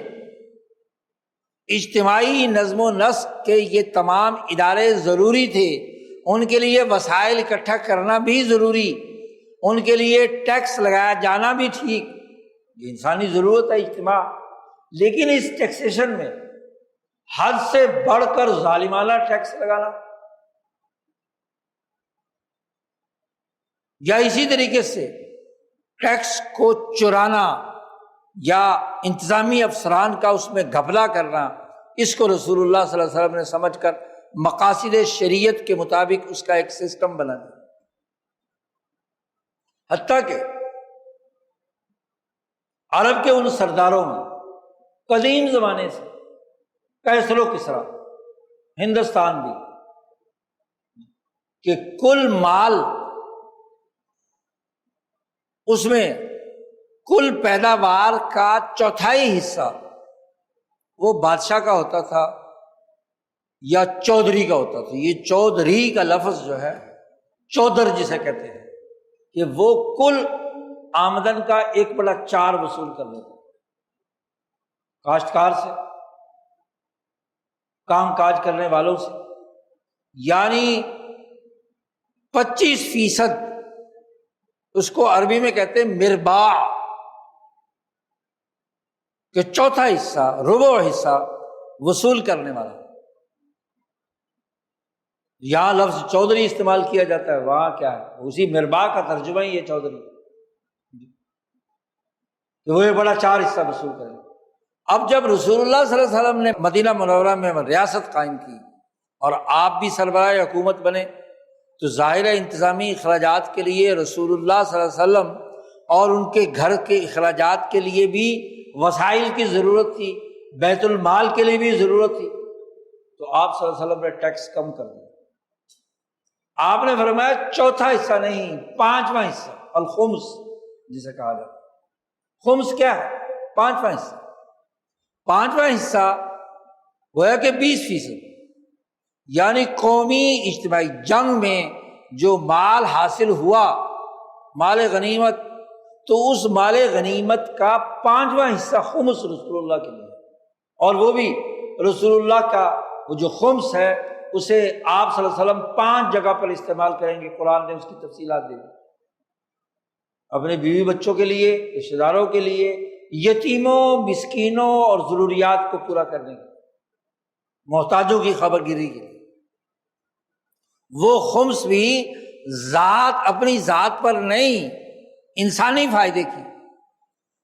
اجتماعی نظم و نسق کے یہ تمام ادارے ضروری تھے، ان کے لیے وسائل اکٹھا کرنا بھی ضروری، ان کے لیے ٹیکس لگایا جانا بھی ٹھیک، یہ انسانی ضرورت ہے اجتماع۔ لیکن اس ٹیکسیشن میں حد سے بڑھ کر ظالمانہ ٹیکس لگانا، یا اسی طریقے سے ٹیکس کو چرانا یا انتظامی افسران کا اس میں گھپلا کرنا، اس کو رسول اللہ صلی اللہ علیہ وسلم نے سمجھ کر مقاصد شریعت کے مطابق اس کا ایک سسٹم بنا دیا۔ حتیٰ کہ عرب کے ان سرداروں میں قدیم زمانے سے کیسر و کسریٰ، ہندوستان بھی، کہ کل مال اس میں کل پیداوار کا چوتھائی حصہ وہ بادشاہ کا ہوتا تھا یا چودھری کا ہوتا تھا۔ یہ چودھری کا لفظ جو ہے، چودھر جسے کہتے ہیں، کہ وہ کل آمدن کا 1/4 وصول کر لیتا، کاشتکار سے، کام کاج کرنے والوں سے، یعنی 25% اس کو عربی میں کہتے ہیں مرباع، کہ چوتھا حصہ، ربع حصہ وصول کرنے والا۔ یہاں لفظ چودھری استعمال کیا جاتا ہے، وہاں کیا ہے، اسی مرباع کا ترجمہ ہی یہ چودھری، کہ وہ 1/4 حصہ وصول کرے۔ اب جب رسول اللہ صلی اللہ علیہ وسلم نے مدینہ منورہ میں ریاست قائم کی اور آپ بھی سربراہ حکومت بنے، تو ظاہر انتظامی اخراجات کے لیے رسول اللہ صلی اللہ علیہ وسلم اور ان کے گھر کے اخراجات کے لیے بھی وسائل کی ضرورت تھی، بیت المال کے لیے بھی ضرورت تھی، تو آپ صلی اللہ علیہ وسلم نے ٹیکس کم کر دیا۔ آپ نے فرمایا چوتھا حصہ نہیں، 5واں حصہ، الخمس جسے کہا جاتا ہے۔ خمس کیا ہے؟ 5واں حصہ۔ 5واں حصہ گویا کہ 20%، یعنی قومی اجتماعی جنگ میں جو مال حاصل ہوا، مال غنیمت، تو اس مال غنیمت کا 5واں حصہ خمس رسول اللہ کے لیے، اور وہ بھی رسول اللہ کا وہ جو خمس ہے اسے آپ صلی اللہ علیہ وسلم 5 جگہ پر استعمال کریں گے، قرآن نے اس کی تفصیلات دی، اپنے بیوی بچوں کے لیے، رشتہ داروں کے لیے، یتیموں، مسکینوں اور ضروریات کو پورا کرنے کے، محتاجوں کی خبر گیری کے لیے۔ وہ خمس بھی ذات، اپنی ذات پر نہیں، انسانی فائدے کی،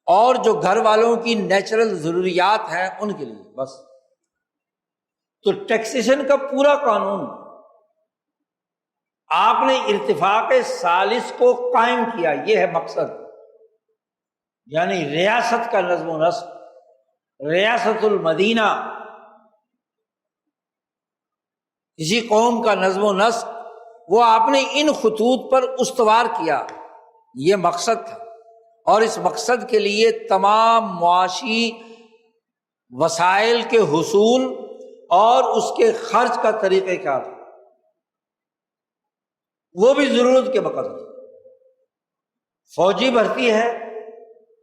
اور جو گھر والوں کی نیچرل ضروریات ہیں ان کے لیے بس۔ تو ٹیکسیشن کا پورا قانون آپ نے ارتفاق ثالث کو قائم کیا، یہ ہے مقصد، یعنی ریاست کا نظم و نسق، ریاست المدینہ، کسی قوم کا نظم و نسق، وہ آپ نے ان خطوط پر استوار کیا، یہ مقصد تھا۔ اور اس مقصد کے لیے تمام معاشی وسائل کے حصول اور اس کے خرچ کا طریقہ کار، وہ بھی ضرورت کے بقدر۔ فوجی بھرتی ہے،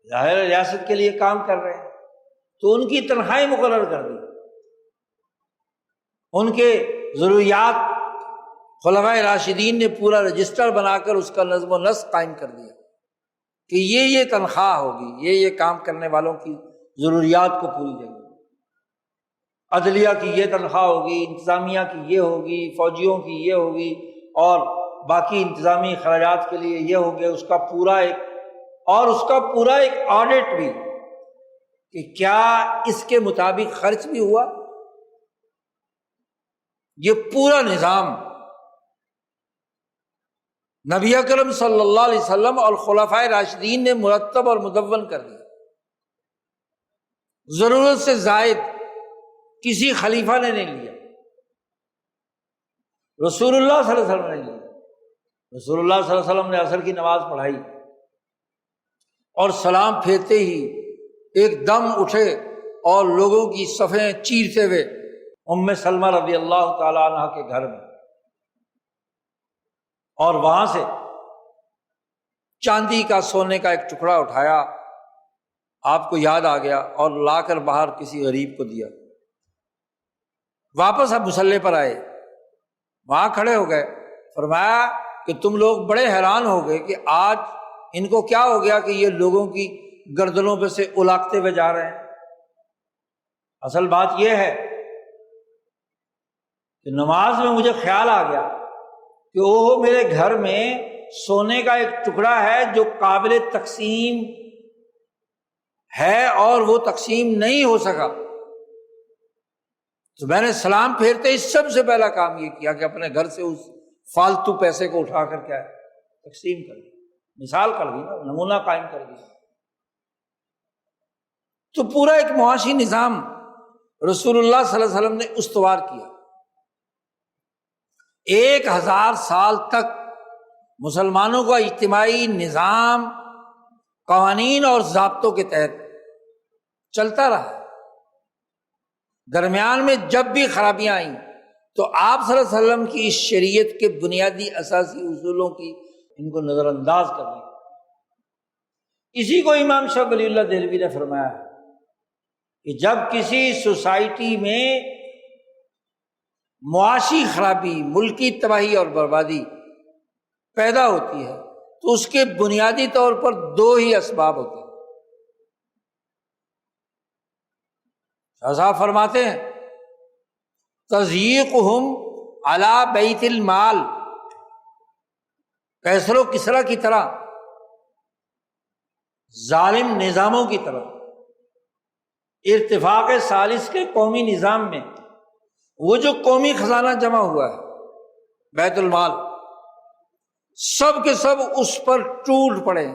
ظاہر ریاست کے لیے کام کر رہے ہیں، تو ان کی تنخواہیں مقرر کر دی، ان کے ضروریات خلفائے راشدین نے پورا رجسٹر بنا کر اس کا نظم و نسق قائم کر دیا کہ یہ تنخواہ ہوگی، یہ کام کرنے والوں کی ضروریات کو پوری جائے گی۔ عدلیہ کی یہ تنخواہ ہوگی، انتظامیہ کی یہ ہوگی، فوجیوں کی یہ ہوگی، اور باقی انتظامی خراجات کے لیے یہ ہو گیا، اس کا پورا ایک آڈٹ بھی کہ کیا اس کے مطابق خرچ بھی ہوا۔ یہ پورا نظام نبی اکرم صلی اللہ علیہ وسلم اور خلفائے راشدین نے مرتب اور مدون کر دیا۔ ضرورت سے زائد کسی خلیفہ نے نہیں لیا، رسول اللہ صلی اللہ علیہ وسلم نے لیا۔ رسول اللہ صلی اللہ علیہ وسلم نے عصر کی نماز پڑھائی اور سلام پھیرتے ہی ایک دم اٹھے اور لوگوں کی صفیں چیرتے ہوئے ام سلمہ رضی اللہ تعالی عنہ کے گھر میں، اور وہاں سے چاندی کا سونے کا ایک ٹکڑا اٹھایا، آپ کو یاد آ گیا، اور لا کر باہر کسی غریب کو دیا۔ واپس اب مصلی پر آئے، وہاں کھڑے ہو گئے، فرمایا کہ تم لوگ بڑے حیران ہو گئے کہ آج ان کو کیا ہو گیا کہ یہ لوگوں کی گردنوں پہ سے الاقتے ہوئے جا رہے ہیں۔ اصل بات یہ ہے کہ نماز میں مجھے خیال آ گیا کہ اوہ میرے گھر میں سونے کا ایک ٹکڑا ہے جو قابل تقسیم ہے اور وہ تقسیم نہیں ہو سکا، تو میں نے سلام پھیرتے ہی سب سے پہلا کام یہ کیا کہ اپنے گھر سے اس فالتو پیسے کو اٹھا کر کیا ہے تقسیم کر دی، مثال کر دی نا، نمونہ قائم کر دی۔ تو پورا ایک معاشی نظام رسول اللہ صلی اللہ علیہ وسلم نے استوار کیا۔ 1000 سال تک مسلمانوں کا اجتماعی نظام قوانین اور ضابطوں کے تحت چلتا رہا۔ درمیان میں جب بھی خرابیاں آئیں تو آپ صلی اللہ علیہ وسلم کی اس شریعت کے بنیادی اساسی اصولوں کی ان کو نظر انداز کر دیا۔ اسی کو امام شاہ ولی اللہ دہلوی نے فرمایا ہے کہ جب کسی سوسائٹی میں معاشی خرابی، ملکی تباہی اور بربادی پیدا ہوتی ہے تو اس کے بنیادی طور پر 2 ہی اسباب ہوتے ہیں۔ شاہ صاحب فرماتے ہیں تضییقہم علی بیت المال، کیسر و کسریٰ کی طرح، ظالم نظاموں کی طرح ارتفاق ثالث کے قومی نظام میں وہ جو قومی خزانہ جمع ہوا ہے بیت المال، سب کے سب اس پر ٹوٹ پڑے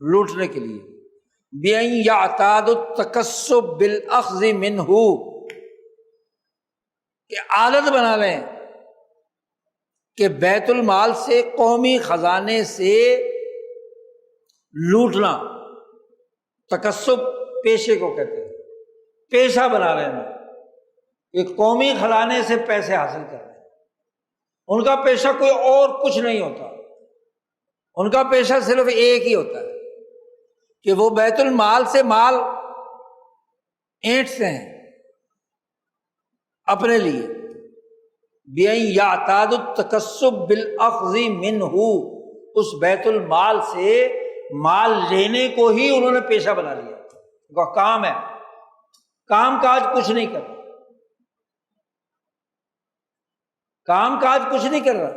لوٹنے کے لیے، بِأَن يَعْتَادُ التَّكَسُّبَ بِالْأَخْذِ مِنْهُ، کہ عادت بنا لیں کہ بیت المال سے، قومی خزانے سے لوٹنا، تکسب پیشے کو کہتے ہیں، پیشہ بنا لینا کہ قومی خزانے سے پیسے حاصل کر رہے ہیں۔ ان کا پیشہ کوئی اور کچھ نہیں ہوتا، ان کا پیشہ صرف ایک ہی ہوتا ہے کہ وہ بیت المال سے مال اینٹتے ہیں اپنے لیے۔ بِأَن يَعْتَادُ التَّكَسُّبَ بِالْأَخْذِ مِنْهُ، اس بیت المال سے مال لینے کو ہی انہوں نے پیشہ بنا لیا، ان کا کام ہے، کام کاج کچھ نہیں کر رہا، کام کاج کچھ نہیں کر رہا،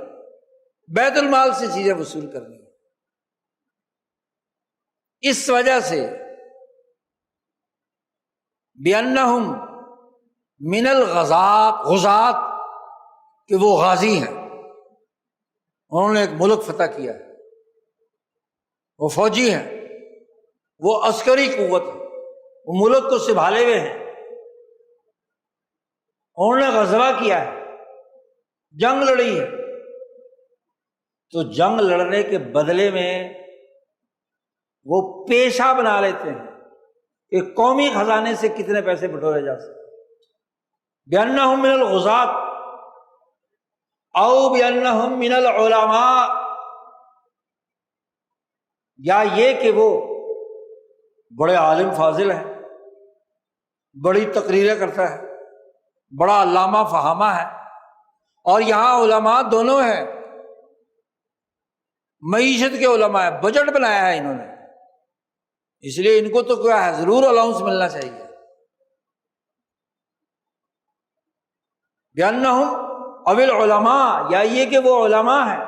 بیت المال سے چیزیں وصول کرنی۔ اس وجہ سے بِأَنَّهُمْ مِنَ الْغَزَاة، کہ وہ غازی ہیں، انہوں نے ایک ملک فتح کیا ہے، وہ فوجی ہیں، وہ عسکری قوت ہے، وہ ملک کو سنبھالے ہوئے ہیں، انہوں نے غزوہ کیا ہے، جنگ لڑی ہے، تو جنگ لڑنے کے بدلے میں وہ پیشہ بنا لیتے ہیں کہ قومی خزانے سے کتنے پیسے بٹورے جا سکتے۔ بِأَنَّهُمْ مِنَ الْغُزَاة او بِأَنَّهُمْ مِنَ الْعُلَمَاء، یا یہ کہ وہ بڑے عالم فاضل ہیں، بڑی تقریریں کرتا ہے، بڑا علامہ فہامہ ہے، اور یہاں علماء دونوں ہیں، معیشت کے علماء ہیں، بجٹ بنایا ہے انہوں نے، اس لیے ان کو تو کیا ہے ضرور الاؤنس ملنا چاہیے۔ بِأَنَّهُمْ اَوِ الْعُلَمَاء، یا یہ کہ وہ علماء ہیں،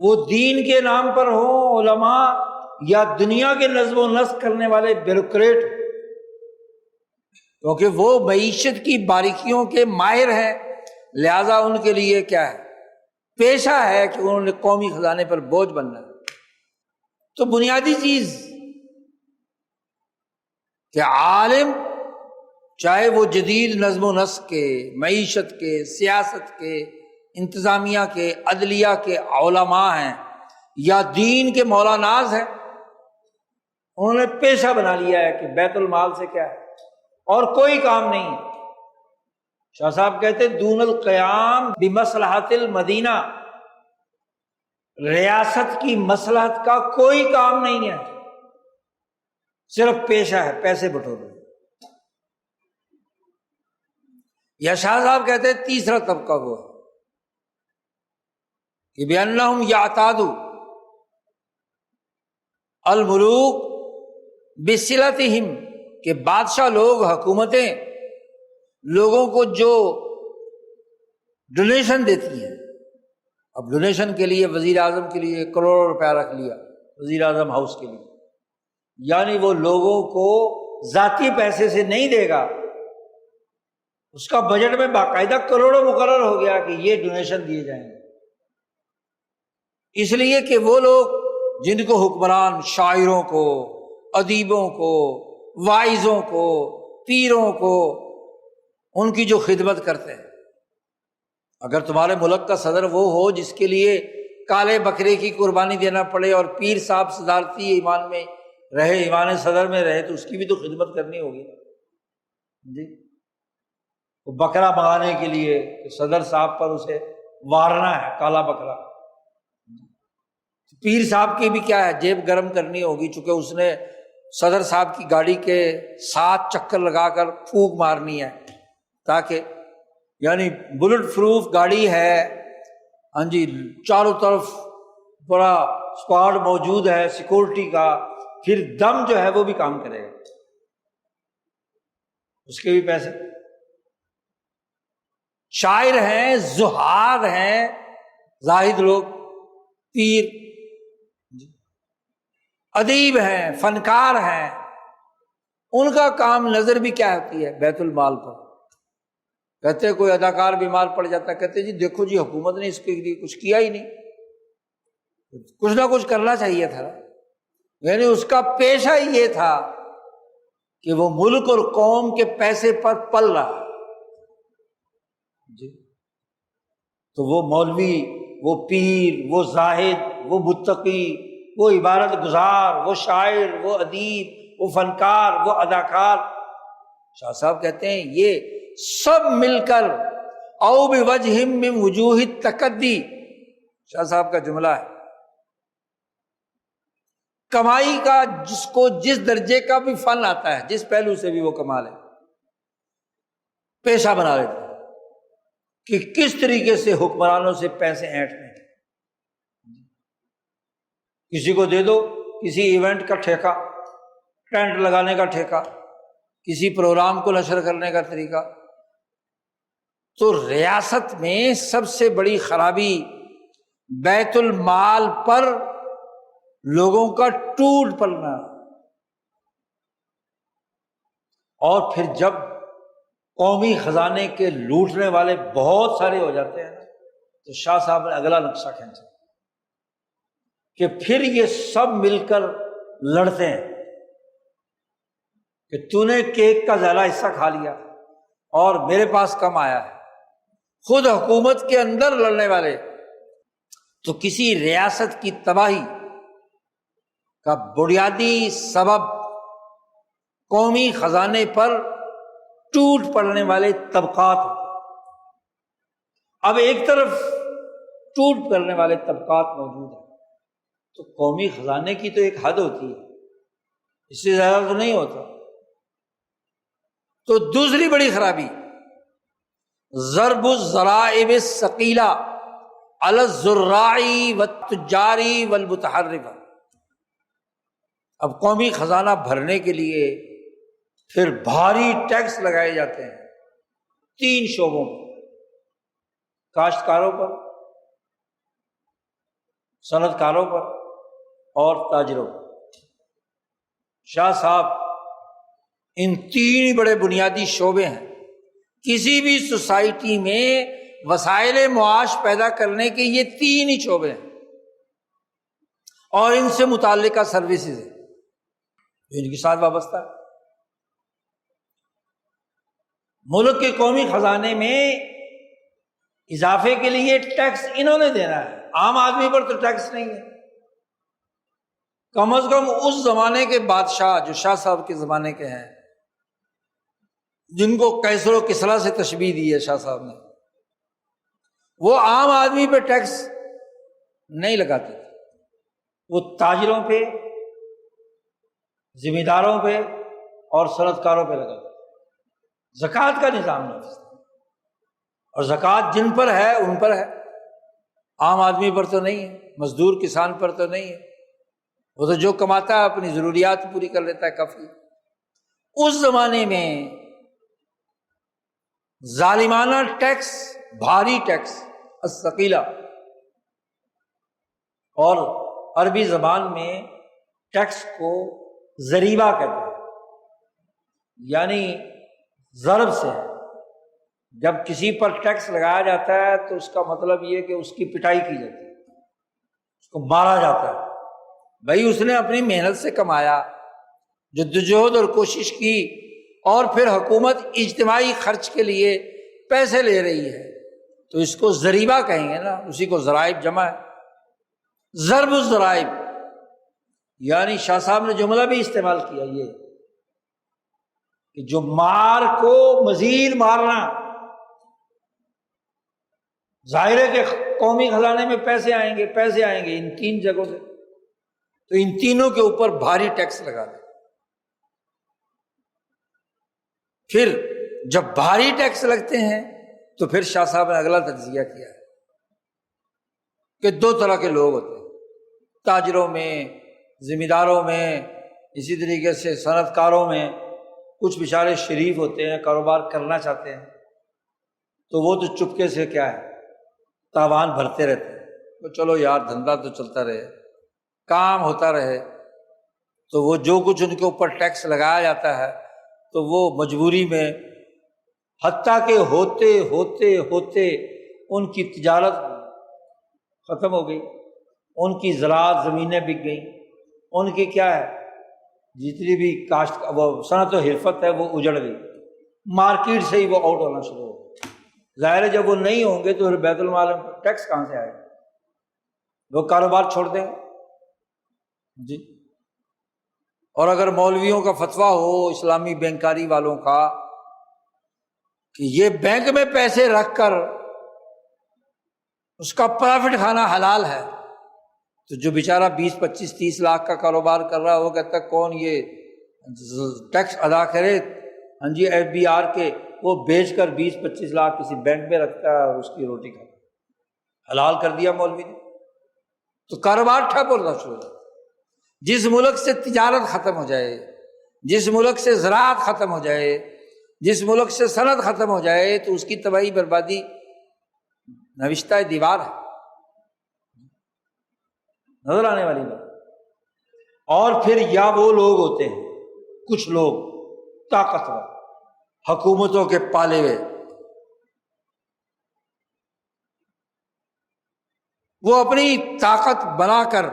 وہ دین کے نام پر ہوں علماء، یا دنیا کے نظم و نسق کرنے والے بیوروکریٹ، کیونکہ وہ معیشت کی باریکیوں کے ماہر ہیں، لہذا ان کے لیے کیا ہے، پیشہ ہے کہ انہوں نے قومی خزانے پر بوجھ بننا ہے۔ تو بنیادی چیز کہ عالم چاہے وہ جدید نظم و نسق کے، معیشت کے، سیاست کے، انتظامیہ کے، عدلیہ کے علماء ہیں یا دین کے مولاناز ہیں، انہوں نے پیشہ بنا لیا ہے کہ بیت المال سے کیا ہے اور کوئی کام نہیں۔ شاہ صاحب کہتے دون القیام بمصلحت المدینہ، ریاست کی مصلحت کا کوئی کام نہیں ہے، صرف پیشہ ہے، پیسے بٹورنا۔ یا شاہ صاحب کہتے ہیں تیسرا طبقہ وہ ہے کہ بِأَنَّهُمْ يَعْتَادُوا الْمُلُوكَ بِصِلَتِهِمْ، کہ بادشاہ لوگ، حکومتیں لوگوں کو جو ڈونیشن دیتی ہیں، اب ڈونیشن کے لیے وزیر اعظم کے لیے کروڑوں روپیہ رکھ لیا وزیر اعظم ہاؤس کے لیے، یعنی وہ لوگوں کو ذاتی پیسے سے نہیں دے گا، اس کا بجٹ میں باقاعدہ کروڑوں مقرر ہو گیا کہ یہ ڈونیشن دیے جائیں گے، اس لیے کہ وہ لوگ جن کو حکمران شاعروں کو، ادیبوں کو، واعظوں کو، پیروں کو، ان کی جو خدمت کرتے ہیں، اگر تمہارے ملک کا صدر وہ ہو جس کے لیے کالے بکرے کی قربانی دینا پڑے اور پیر صاحب صدارتی ایمان میں رہے، ایمان صدر میں رہے، تو اس کی بھی تو خدمت کرنی ہوگی جی، وہ بکرا منگانے کے لیے کہ صدر صاحب پر اسے وارنا ہے کالا بکرا، پیر صاحب کی بھی کیا ہے جیب گرم کرنی ہوگی، چونکہ اس نے صدر صاحب کی گاڑی کے 7 چکر لگا کر پھونک مارنی ہے، تاکہ یعنی بلٹ پروف گاڑی ہے، ہاں جی، چاروں طرف بڑا اسکواڈ موجود ہے سیکورٹی کا، پھر دم جو ہے وہ بھی کام کرے گا، اس کے بھی پیسے۔ شاعر ہیں، زہاد ہیں، زاہد لوگ، پیر، ادیب ہیں، فنکار ہیں، ان کا کام نظر بھی کیا ہوتی ہے بیت المال پر۔ کہتے کوئی اداکار بیمار پڑ جاتا ہے، کہتے جی دیکھو جی حکومت نے اس کے لیے کچھ کیا ہی نہیں، کچھ نہ کچھ کرنا چاہیے تھا، یعنی اس کا پیشہ ہی یہ تھا کہ وہ ملک اور قوم کے پیسے پر پل رہا جی۔ تو وہ مولوی، وہ پیر، وہ زاہد، وہ متقی، وہ عبادت گزار، وہ شاعر، وہ ادیب، وہ فنکار، وہ اداکار، شاہ صاحب کہتے ہیں یہ سب مل کر او بوجہ من وجوہ التکدی، شاہ صاحب کا جملہ ہے، کمائی کا جس کو جس درجے کا بھی فن آتا ہے، جس پہلو سے بھی وہ کما لے، پیشہ بنا لیتے ہیں کہ کس طریقے سے حکمرانوں سے پیسے اینٹنے ہیں، کسی کو دے دو کسی ایونٹ کا ٹھیکہ، ٹینٹ لگانے کا ٹھیکہ، کسی پروگرام کو نشر کرنے کا طریقہ۔ تو ریاست میں سب سے بڑی خرابی بیت المال پر لوگوں کا ٹوٹ پڑنا، اور پھر جب قومی خزانے کے لوٹنے والے بہت سارے ہو جاتے ہیں تو شاہ صاحب نے اگلا نقشہ کھینچا کہ پھر یہ سب مل کر لڑتے ہیں کہ تو نے کیک کا زیادہ حصہ کھا لیا اور میرے پاس کم آیا ہے، خود حکومت کے اندر لڑنے والے۔ تو کسی ریاست کی تباہی کا بنیادی سبب قومی خزانے پر ٹوٹ پڑنے والے طبقات ہوتے ہیں۔ اب ایک طرف ٹوٹ پڑنے والے طبقات موجود ہیں تو قومی خزانے کی تو ایک حد ہوتی ہے، اس سے زیادہ تو نہیں ہوتا۔ تو دوسری بڑی خرابی ضرب الضرائب الثقیلہ علی الزراع والتجار والمتحرفہ، اب قومی خزانہ بھرنے کے لیے پھر بھاری ٹیکس لگائے جاتے ہیں، 3 شعبوں پر، کاشتکاروں پر، صنعت کاروں پر اور تاجروں پر۔ شاہ صاحب ان 3 بڑے بنیادی شعبے ہیں۔ کسی بھی سوسائٹی میں وسائل معاش پیدا کرنے کے یہ 3 ہی شعبے ہیں، اور ان سے متعلقہ سروسز ہیں جو ان کے ساتھ وابستہ ہے۔ ملک کے قومی خزانے میں اضافے کے لیے ٹیکس انہوں نے دینا ہے، عام آدمی پر تو ٹیکس نہیں ہے۔ کم از کم اس زمانے کے بادشاہ جو شاہ صاحب کے زمانے کے ہیں، جن کو کیسر و کسریٰ سے تشبیہ دی ہے شاہ صاحب نے، وہ عام آدمی پہ ٹیکس نہیں لگاتے تھے، وہ تاجروں پہ، ذمہ داروں پہ اور صنعت کاروں پہ لگاتے تھے۔ زکوٰۃ کا نظام نافذ تھا، اور زکوٰۃ جن پر ہے ان پر ہے، عام آدمی پر تو نہیں ہے، مزدور کسان پر تو نہیں ہے، وہ تو جو کماتا ہے اپنی ضروریات پوری کر لیتا ہے، کافی۔ اس زمانے میں ظالمانہ ٹیکس، بھاری ٹیکس، الثقیلہ، اور عربی زبان میں ٹیکس کو ضریبہ کہتے ہیں، یعنی ضرب سے ہے۔ جب کسی پر ٹیکس لگایا جاتا ہے تو اس کا مطلب یہ کہ اس کی پٹائی کی جاتی ہے، اس کو مارا جاتا ہے۔ بھائی اس نے اپنی محنت سے کمایا، جدوجہد اور کوشش کی، اور پھر حکومت اجتماعی خرچ کے لیے پیسے لے رہی ہے تو اس کو ضریبہ کہیں گے نا، اسی کو ضرائب جمع ہے، ضرب الضرائب۔ یعنی شاہ صاحب نے جملہ بھی استعمال کیا یہ کہ جو مار کو مزید مارنا، ظاہر ہے کہ قومی خزانے میں پیسے آئیں گے ان 3 جگہوں سے، تو ان تینوں کے اوپر بھاری ٹیکس لگا دیں۔ پھر جب بھاری ٹیکس لگتے ہیں تو پھر شاہ صاحب نے اگلا تجزیہ کیا ہے کہ 2 طرح کے لوگ ہوتے ہیں، تاجروں میں، ذمہ داروں میں، اسی طریقے سے صنعت کاروں میں۔ کچھ بیچارے شریف ہوتے ہیں، کاروبار کرنا چاہتے ہیں، تو وہ تو چپکے سے کیا ہے، تاوان بھرتے رہتے ہیں، تو چلو یار دھندا تو چلتا رہے، کام ہوتا رہے، تو وہ جو کچھ ان کے اوپر ٹیکس لگایا جاتا ہے تو وہ مجبوری میں، حتیٰ کہ ہوتے ہوتے ہوتے ان کی تجارت ختم ہو گئی، ان کی زراعت زمینیں بک گئیں، ان کی کیا ہے جتنی بھی کاشت وہ صنعت و حرفت ہے وہ اجڑ گئی، مارکیٹ سے ہی وہ آؤٹ ہونا شروع ہو گئی۔ ظاہر ہے جب وہ نہیں ہوں گے تو پھر بیت المال میں ٹیکس کہاں سے آئے گا، وہ کاروبار چھوڑ دیں گے جی۔ اور اگر مولویوں کا فتویٰ ہو، اسلامی بینکاری والوں کا، کہ یہ بینک میں پیسے رکھ کر اس کا پرافٹ کھانا حلال ہے، تو جو بیچارہ 20-25-30 لاکھ کا کاروبار کر رہا ہے وہ کہتا ہے کون یہ ٹیکس ادا کرے، ہاں جی FBR کے، وہ بیچ کر 20-25 لاکھ کسی بینک میں رکھتا ہے اور اس کی روٹی کھاتا ہے، حلال کر دیا مولوی نے، تو کاروبار ٹھپ ہونا شروع ہو جاتا ہے۔ جس ملک سے تجارت ختم ہو جائے، جس ملک سے زراعت ختم ہو جائے، جس ملک سے صنعت ختم ہو جائے تو اس کی تباہی بربادی نوشتہ دیوار ہے، نظر آنے والی بات۔ اور پھر یا وہ لوگ ہوتے ہیں، کچھ لوگ طاقتور، حکومتوں کے پالے ہوئے، وہ اپنی طاقت بنا کر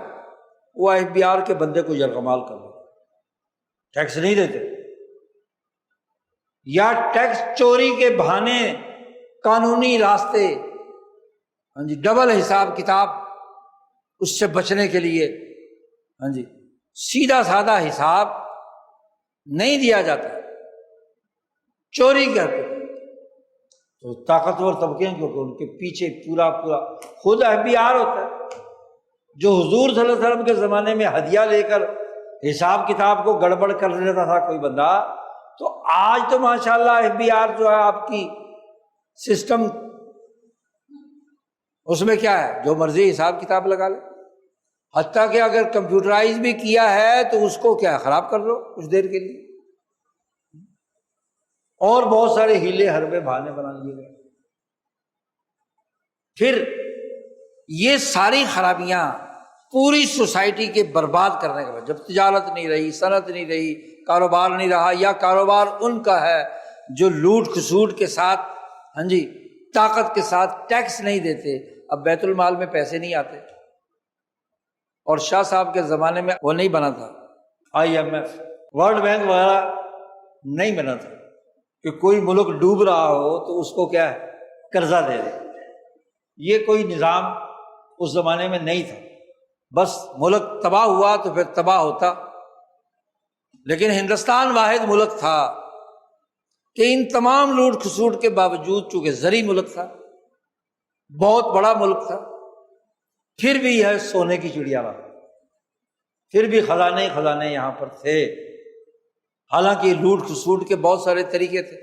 وہ FBR کے بندے کو یرغمال کر دیتے، ٹیکس نہیں دیتے، یا ٹیکس چوری کے بہانے، قانونی راستے، ہاں جی ڈبل حساب کتاب، اس سے بچنے کے لیے ہاں جی سیدھا سادہ حساب نہیں دیا جاتا، چوری کرتے تو طاقتور طبقے ہیں کیونکہ ان کے پیچھے پورا خود FBR ہوتا ہے، جو حضور صلی اللہ علیہ وسلم کے زمانے میں ہدیہ لے کر حساب کتاب کو گڑبڑ کر لیتا تھا کوئی بندہ، تو آج تو ماشاءاللہ FBR جو ہے آپ کی سسٹم، اس میں کیا ہے جو مرضی حساب کتاب لگا لے، حتیٰ کہ اگر کمپیوٹرائز بھی کیا ہے تو اس کو کیا خراب کر دو کچھ دیر کے لیے۔ اور بہت سارے ہیلے حربے بہانے بنا لیے گئے۔ پھر یہ ساری خرابیاں پوری سوسائٹی کے برباد کرنے کے بعد، جب تجارت نہیں رہی، صنعت نہیں رہی، کاروبار نہیں رہا، یا کاروبار ان کا ہے جو لوٹ کھسوٹ کے ساتھ، ہاں جی، طاقت کے ساتھ ٹیکس نہیں دیتے، اب بیت المال میں پیسے نہیں آتے۔ اور شاہ صاحب کے زمانے میں وہ نہیں بنا تھا، IMF، ورلڈ بینک وغیرہ نہیں بنا تھا کہ کوئی ملک ڈوب رہا ہو تو اس کو کیا ہے، قرضہ دے دے۔ یہ کوئی نظام اس زمانے میں نہیں تھا، بس ملک تباہ ہوا تو پھر تباہ ہوتا۔ لیکن ہندوستان واحد ملک تھا کہ ان تمام لوٹ کھسوٹ کے باوجود، چونکہ زرعی ملک تھا، بہت بڑا ملک تھا، پھر بھی یہ سونے کی چڑیا رہا، پھر بھی خزانے خزانے یہاں پر تھے۔ حالانکہ لوٹ کھسوٹ کے بہت سارے طریقے تھے،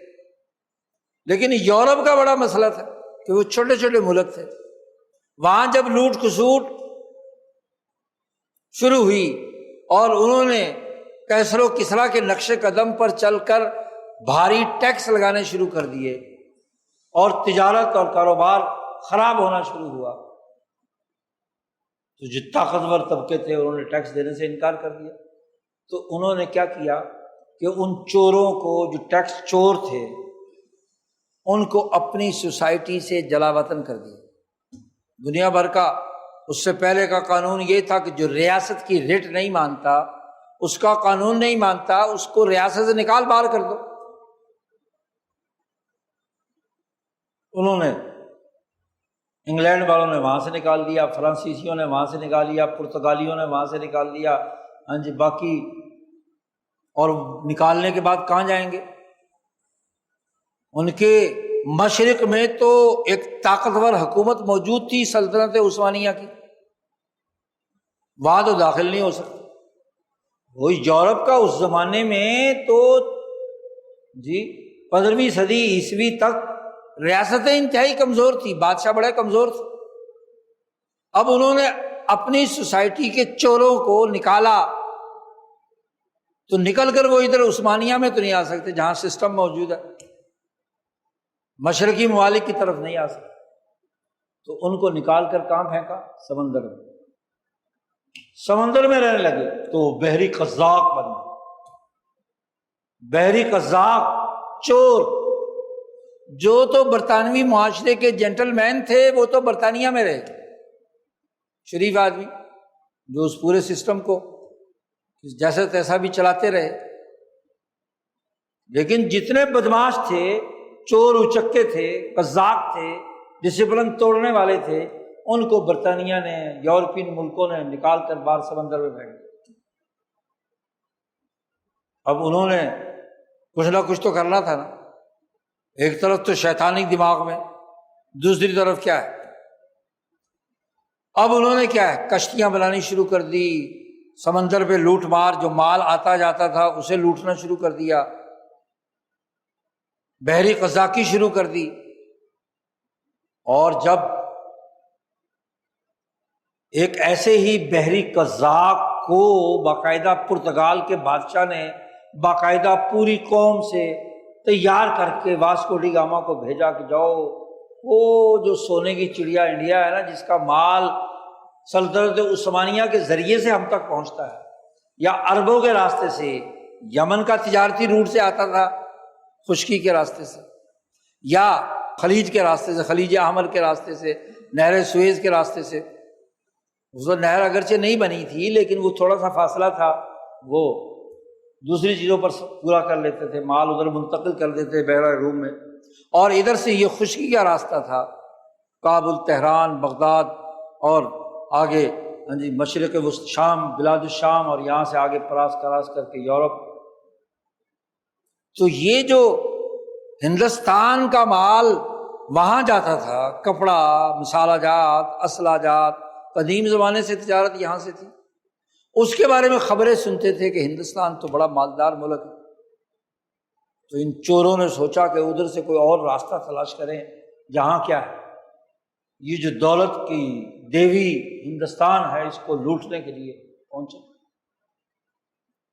لیکن یورپ کا بڑا مسئلہ تھا کہ وہ چھوٹے چھوٹے ملک تھے، وہاں جب لوٹ کھسوٹ شروع ہوئی اور انہوں نے کیسر و کسریٰ کے نقش قدم پر چل کر بھاری ٹیکس لگانے شروع کر دیے اور تجارت اور کاروبار خراب ہونا شروع ہوا، تو جو طاقتور طبقے تھے انہوں نے ٹیکس دینے سے انکار کر دیا۔ تو انہوں نے کیا کیا کہ ان چوروں کو، جو ٹیکس چور تھے، ان کو اپنی سوسائٹی سے جلا وطن کر دیا۔ دنیا بھر کا اس سے پہلے کا قانون یہ تھا کہ جو ریاست کی ریٹ نہیں مانتا، اس کا قانون نہیں مانتا، اس کو ریاست سے نکال باہر کر دو۔ انہوں نے، انگلینڈ والوں نے وہاں سے نکال دیا، فرانسیسیوں نے وہاں سے نکال لیا، پرتگالیوں نے وہاں سے نکال دیا، ہاں جی، باقی، اور نکالنے کے بعد کہاں جائیں گے؟ ان کے مشرق میں تو ایک طاقتور حکومت موجود تھی، سلطنت عثمانیہ کی، وہاں تو داخل نہیں ہو سکتے۔ وہ یورپ کا اس زمانے میں تو جی 15ویں صدی عیسوی تک ریاستیں انتہائی کمزور تھی، بادشاہ بڑے کمزور تھے۔ اب انہوں نے اپنی سوسائٹی کے چوروں کو نکالا، تو نکل کر وہ ادھر عثمانیہ میں تو نہیں آ سکتے جہاں سسٹم موجود ہے، مشرقی ممالک کی طرف نہیں آ سکتے، تو ان کو نکال کر کہاں پھینکا؟ سمندر میں۔ سمندر میں رہنے لگے تو بحری قزاق بن گئے۔ بحری قزاق، چور، جو تو برطانوی معاشرے کے جینٹل مین تھے وہ تو برطانیہ میں رہے، شریف آدمی جو اس پورے سسٹم کو جیسا تیسا بھی چلاتے رہے، لیکن جتنے بدماش تھے، چور اچکے تھے، قزاق تھے، ڈسپلن توڑنے والے تھے، ان کو برطانیہ نے، یورپین ملکوں نے نکال کر باہر سمندر میں پھینک دیا۔ اب انہوں نے کچھ نہ کچھ تو کرنا تھا نا، ایک طرف تو شیطانی دماغ میں، دوسری طرف کیا ہے، اب انہوں نے کیا ہے، کشتیاں بنانی شروع کر دی، سمندر پہ لوٹ مار، جو مال آتا جاتا تھا اسے لوٹنا شروع کر دیا، بحری قزاقی شروع کر دی۔ اور جب ایک ایسے ہی بحری قزاق کو باقاعدہ پرتگال کے بادشاہ نے باقاعدہ پوری قوم سے تیار کر کے واسکو ڈی گاما کو بھیجا کہ جاؤ، وہ جو سونے کی چڑیا انڈیا ہے نا، جس کا مال سلطنت عثمانیہ کے ذریعے سے ہم تک پہنچتا ہے، یا عربوں کے راستے سے، یمن کا تجارتی روٹ سے آتا تھا، خشکی کے راستے سے، یا خلیج کے راستے سے، خلیج احمر کے راستے سے، نہر سویز کے راستے سے۔ اس وقت نہر اگرچہ نہیں بنی تھی، لیکن وہ تھوڑا سا فاصلہ تھا، وہ دوسری چیزوں پر پورا کر لیتے تھے، مال ادھر منتقل کر دیتے بحیرہ روم میں، اور ادھر سے یہ خشکی کا راستہ تھا، کابل، تہران، بغداد، اور آگے ہاں جی مشرق وسط شام، بلاد الشام، اور یہاں سے آگے کراس کر کے یورپ۔ تو یہ جو ہندوستان کا مال وہاں جاتا تھا، کپڑا، مصالحہ جات، اسلحہ جات، قدیم زمانے سے تجارت یہاں سے تھی، اس کے بارے میں خبریں سنتے تھے کہ ہندوستان تو بڑا مالدار ملک ہے۔ تو ان چوروں نے سوچا کہ ادھر سے کوئی اور راستہ تلاش کریں جہاں کیا ہے، یہ جو دولت کی دیوی ہندوستان ہے، اس کو لوٹنے کے لیے پہنچے۔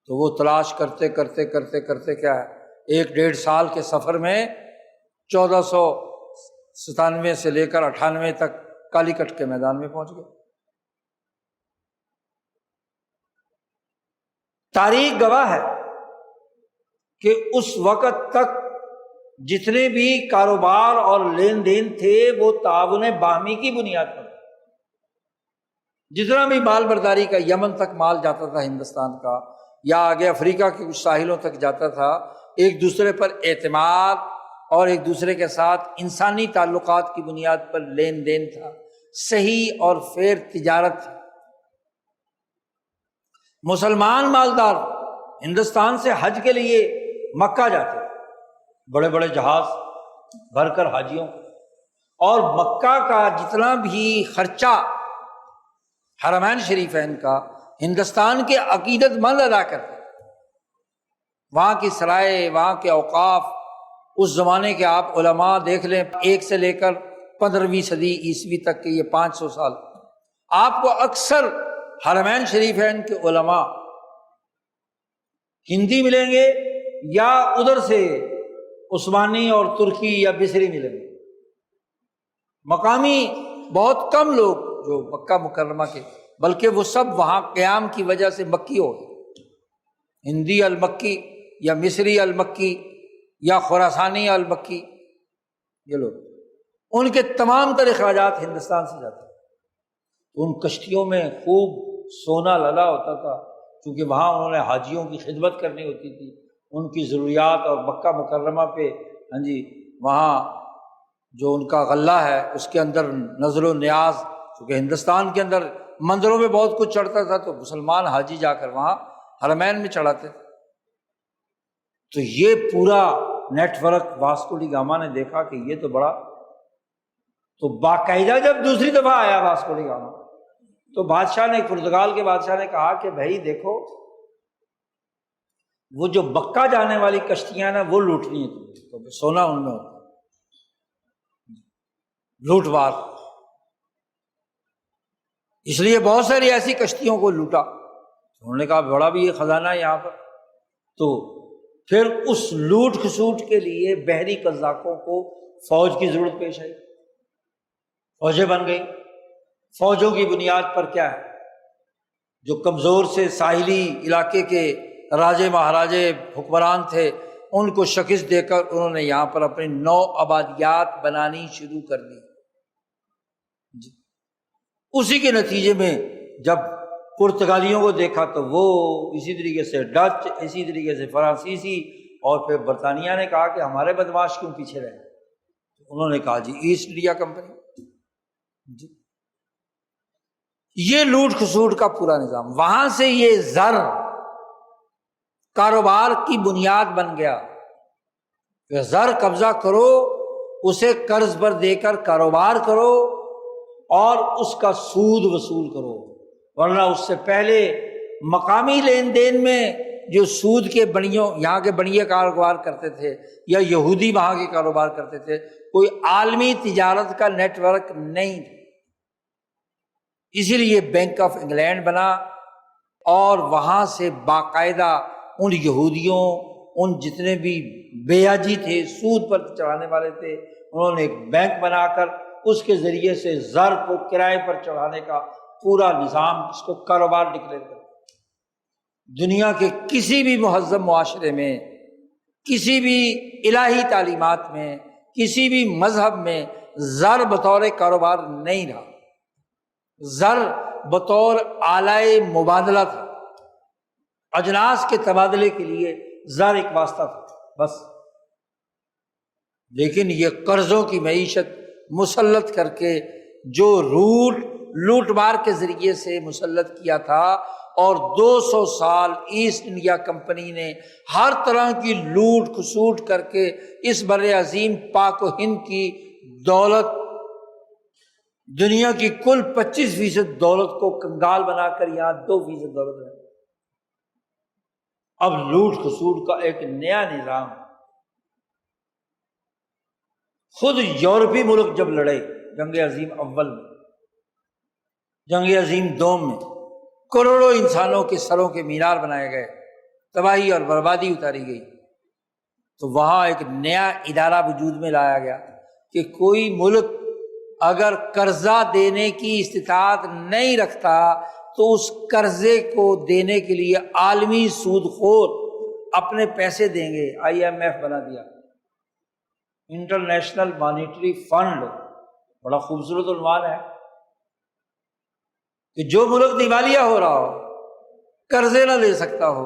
تو وہ تلاش کرتے کرتے کرتے کرتے کیا ہے، ایک 1.5 سال کے سفر میں 1497 سے لے کر 98 تک کالی کٹ کے میدان میں پہنچ گئے۔ تاریخ گواہ ہے کہ اس وقت تک جتنے بھی کاروبار اور لین دین تھے وہ تعاون باہمی کی بنیاد پر، جتنا بھی مال برداری کا یمن تک مال جاتا تھا ہندوستان کا، یا آگے افریقہ کے کچھ ساحلوں تک جاتا تھا، ایک دوسرے پر اعتماد اور ایک دوسرے کے ساتھ انسانی تعلقات کی بنیاد پر لین دین تھا، صحیح اور فیر تجارت تھی۔ مسلمان مالدار ہندوستان سے حج کے لیے مکہ جاتے، بڑے بڑے جہاز بھر کر حاجیوں، اور مکہ کا جتنا بھی خرچہ حرمین شریفین کا ہندوستان کے عقیدت مند ادا کرتے، وہاں کی سرائے، وہاں کے اوقاف، اس زمانے کے آپ علماء دیکھ لیں، 1 سے لے کر 15ویں صدی عیسوی تک کے یہ 500 سال، آپ کو اکثر حرمین شریفین کے علماء ہندی ملیں گے یا ادھر سے عثمانی اور ترکی یا بصری ملیں گے، مقامی بہت کم لوگ جو مکہ مکرمہ کے، بلکہ وہ سب وہاں قیام کی وجہ سے مکی ہو گئے، ہندی المکی یا مصری المکی یا خراسانی المکی، یہ لوگ، ان کے تمام تر اخراجات ہندوستان سے جاتے ہیں۔ ان کشتیوں میں خوب سونا للا ہوتا تھا، کیونکہ وہاں انہوں نے حاجیوں کی خدمت کرنی ہوتی تھی، ان کی ضروریات، اور مکہ مکرمہ پہ وہاں جو ان کا غلہ ہے اس کے اندر نظر و نیاز، کیونکہ ہندوستان کے اندر مندروں میں بہت کچھ چڑھتا تھا، تو مسلمان حاجی جا کر وہاں حرمین میں چڑھاتے تھے۔ تو یہ پورا network Vasco da Gama نے دیکھا کہ یہ تو بڑا، تو باقاعدہ جب دوسری دفعہ آیا واسکو ڈی گاما، تو بادشاہ نے، پرتگال کے بادشاہ نے کہا کہ بھائی دیکھو، وہ جو مکہ جانے والی کشتیاں نا وہ لوٹنی ہیں تمہیں، تو سونا ان میں ہوتا، لوٹ مار، اس لیے بہت ساری ایسی کشتیوں کو لوٹا۔ انہوں نے کہا بڑا بھی یہ خزانہ ہے یہاں پر، تو پھر اس لوٹ کھسوٹ کے لیے بحری قزاقوں کو فوج کی ضرورت پیش آئی، فوجیں بن گئی۔ فوجوں کی بنیاد پر کیا ہے، جو کمزور سے ساحلی علاقے کے راجے مہاراجے حکمران تھے، ان کو شکست دے کر انہوں نے یہاں پر اپنی نو آبادیات بنانی شروع کر دی۔ اسی کے نتیجے میں جب پرتگالیوں کو دیکھا تو وہ اسی طریقے سے ڈچ، اسی طریقے سے فرانسیسی، اور پھر برطانیہ نے کہا کہ ہمارے بدماش کیوں پیچھے رہے، انہوں نے کہا جی ایسٹ انڈیا کمپنی، جی یہ لوٹ کھسوٹ کا پورا نظام، وہاں سے یہ زر کاروبار کی بنیاد بن گیا کہ زر قبضہ کرو، اسے قرض پر دے کر کاروبار کرو اور اس کا سود وصول کرو، ورنہ اس سے پہلے مقامی لین دین میں جو سود کے بڑیوں، یہاں کے بڑیے کاروبار کرتے تھے یا یہودی وہاں کے کاروبار کرتے تھے، کوئی عالمی تجارت کا نیٹ ورک نہیں تھا۔ اسی لیے بینک آف انگلینڈ بنا، اور وہاں سے باقاعدہ ان یہودیوں، ان جتنے بھی بیاجی تھے، سود پر چڑھانے والے تھے، انہوں نے ایک بینک بنا کر اس کے ذریعے سے زر کو کرائے پر چڑھانے کا پورا نظام، اس کو کاروبار ڈکلیئر کر۔ دنیا کے کسی بھی مہذب معاشرے میں، کسی بھی الہی تعلیمات میں، کسی بھی مذہب میں زر بطور کاروبار نہیں رہا، زر بطور آلۂ مبادلہ تھا، اجناس کے تبادلے کے لیے زر ایک واسطہ تھا بس۔ لیکن یہ قرضوں کی معیشت مسلط کر کے، جو لوٹ مار کے ذریعے سے مسلط کیا تھا، اور 200 سال ایسٹ انڈیا کمپنی نے ہر طرح کی لوٹ کھسوٹ کر کے اس بر عظیم پاک و ہند کی دولت، دنیا کی کل 25% دولت کو کنگال بنا کر یہاں 2% دولت ہے۔ اب لوٹ کھسوٹ کا ایک نیا نظام، خود یورپی ملک جب لڑے جنگ عظیم اول میں، جنگ عظیم دوم میں، کروڑوں انسانوں کے سروں کے مینار بنائے گئے، تباہی اور بربادی اتاری گئی، تو وہاں ایک نیا ادارہ وجود میں لایا گیا کہ کوئی ملک اگر قرضہ دینے کی استطاعت نہیں رکھتا تو اس قرضے کو دینے کے لیے عالمی سود خور اپنے پیسے دیں گے۔ IMF بنا دیا، انٹرنیشنل مانیٹری فنڈ، بڑا خوبصورت عنوان ہے کہ جو ملک دیوالیہ ہو رہا ہو، قرضے نہ دے سکتا ہو،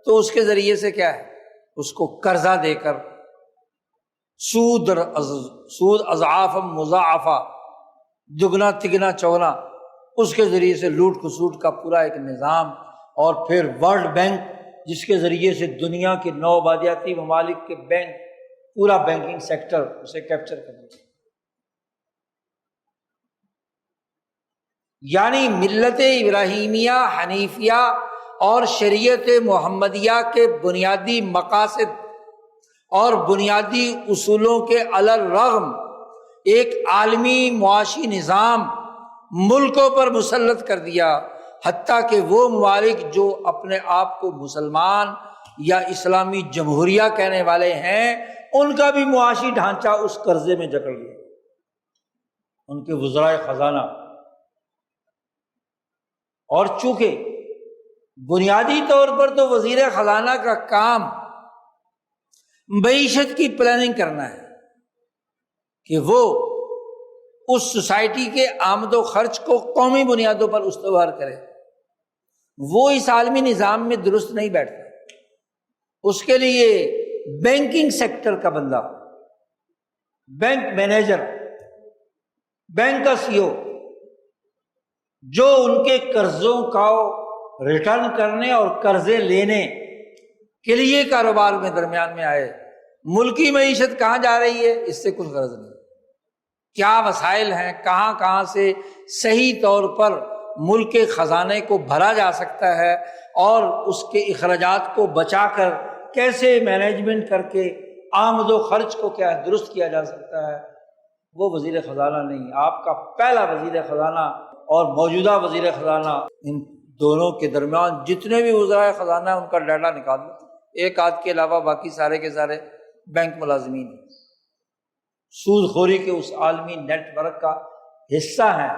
تو اس کے ذریعے سے کیا ہے، اس کو قرضہ دے کر سود اضعاف مضاعفہ، دگنا تگنا چوگنا، اس کے ذریعے سے لوٹ کھسوٹ کا پورا ایک نظام، اور پھر ورلڈ بینک جس کے ذریعے سے دنیا کے نو آبادیاتی ممالک کے بینک، پورا بینکنگ سیکٹر اسے کیپچر کر دیا۔ یعنی ملت ابراہیمیہ حنیفیہ اور شریعت محمدیہ کے بنیادی مقاصد اور بنیادی اصولوں کے علی الرغم ایک عالمی معاشی نظام ملکوں پر مسلط کر دیا، حتیٰ کہ وہ ممالک جو اپنے آپ کو مسلمان یا اسلامی جمہوریہ کہنے والے ہیں، ان کا بھی معاشی ڈھانچہ اس قرضے میں جکڑ گیا، ان کے وزرائے خزانہ۔ اور چونکہ بنیادی طور پر تو وزیر خزانہ کا کام معیشت کی پلاننگ کرنا ہے کہ وہ اس سوسائٹی کے آمد و خرچ کو قومی بنیادوں پر استوار کرے، وہ اس عالمی نظام میں درست نہیں بیٹھتا۔ اس کے لیے بینکنگ سیکٹر کا بندہ، بینک مینیجر، بینک کا CEO، جو ان کے قرضوں کا ریٹرن کرنے اور قرضے لینے کے لیے کاروبار میں درمیان میں آئے۔ ملکی معیشت کہاں جا رہی ہے، اس سے کچھ غرض نہیں، کیا وسائل ہیں، کہاں کہاں سے صحیح طور پر ملک کے خزانے کو بھرا جا سکتا ہے اور اس کے اخراجات کو بچا کر کیسے مینجمنٹ کر کے آمد و خرچ کو کیا درست کیا جا سکتا ہے، وہ وزیر خزانہ نہیں۔ آپ کا پہلا وزیر خزانہ اور موجودہ وزیر خزانہ، ان دونوں کے درمیان جتنے بھی وزرائے خزانہ ہیں ان کا ڈیٹا نکال لو، ایک آدھ کے علاوہ باقی سارے کے سارے بینک ملازمین ہیں، سود خوری کے اس عالمی نیٹ ورک کا حصہ ہیں،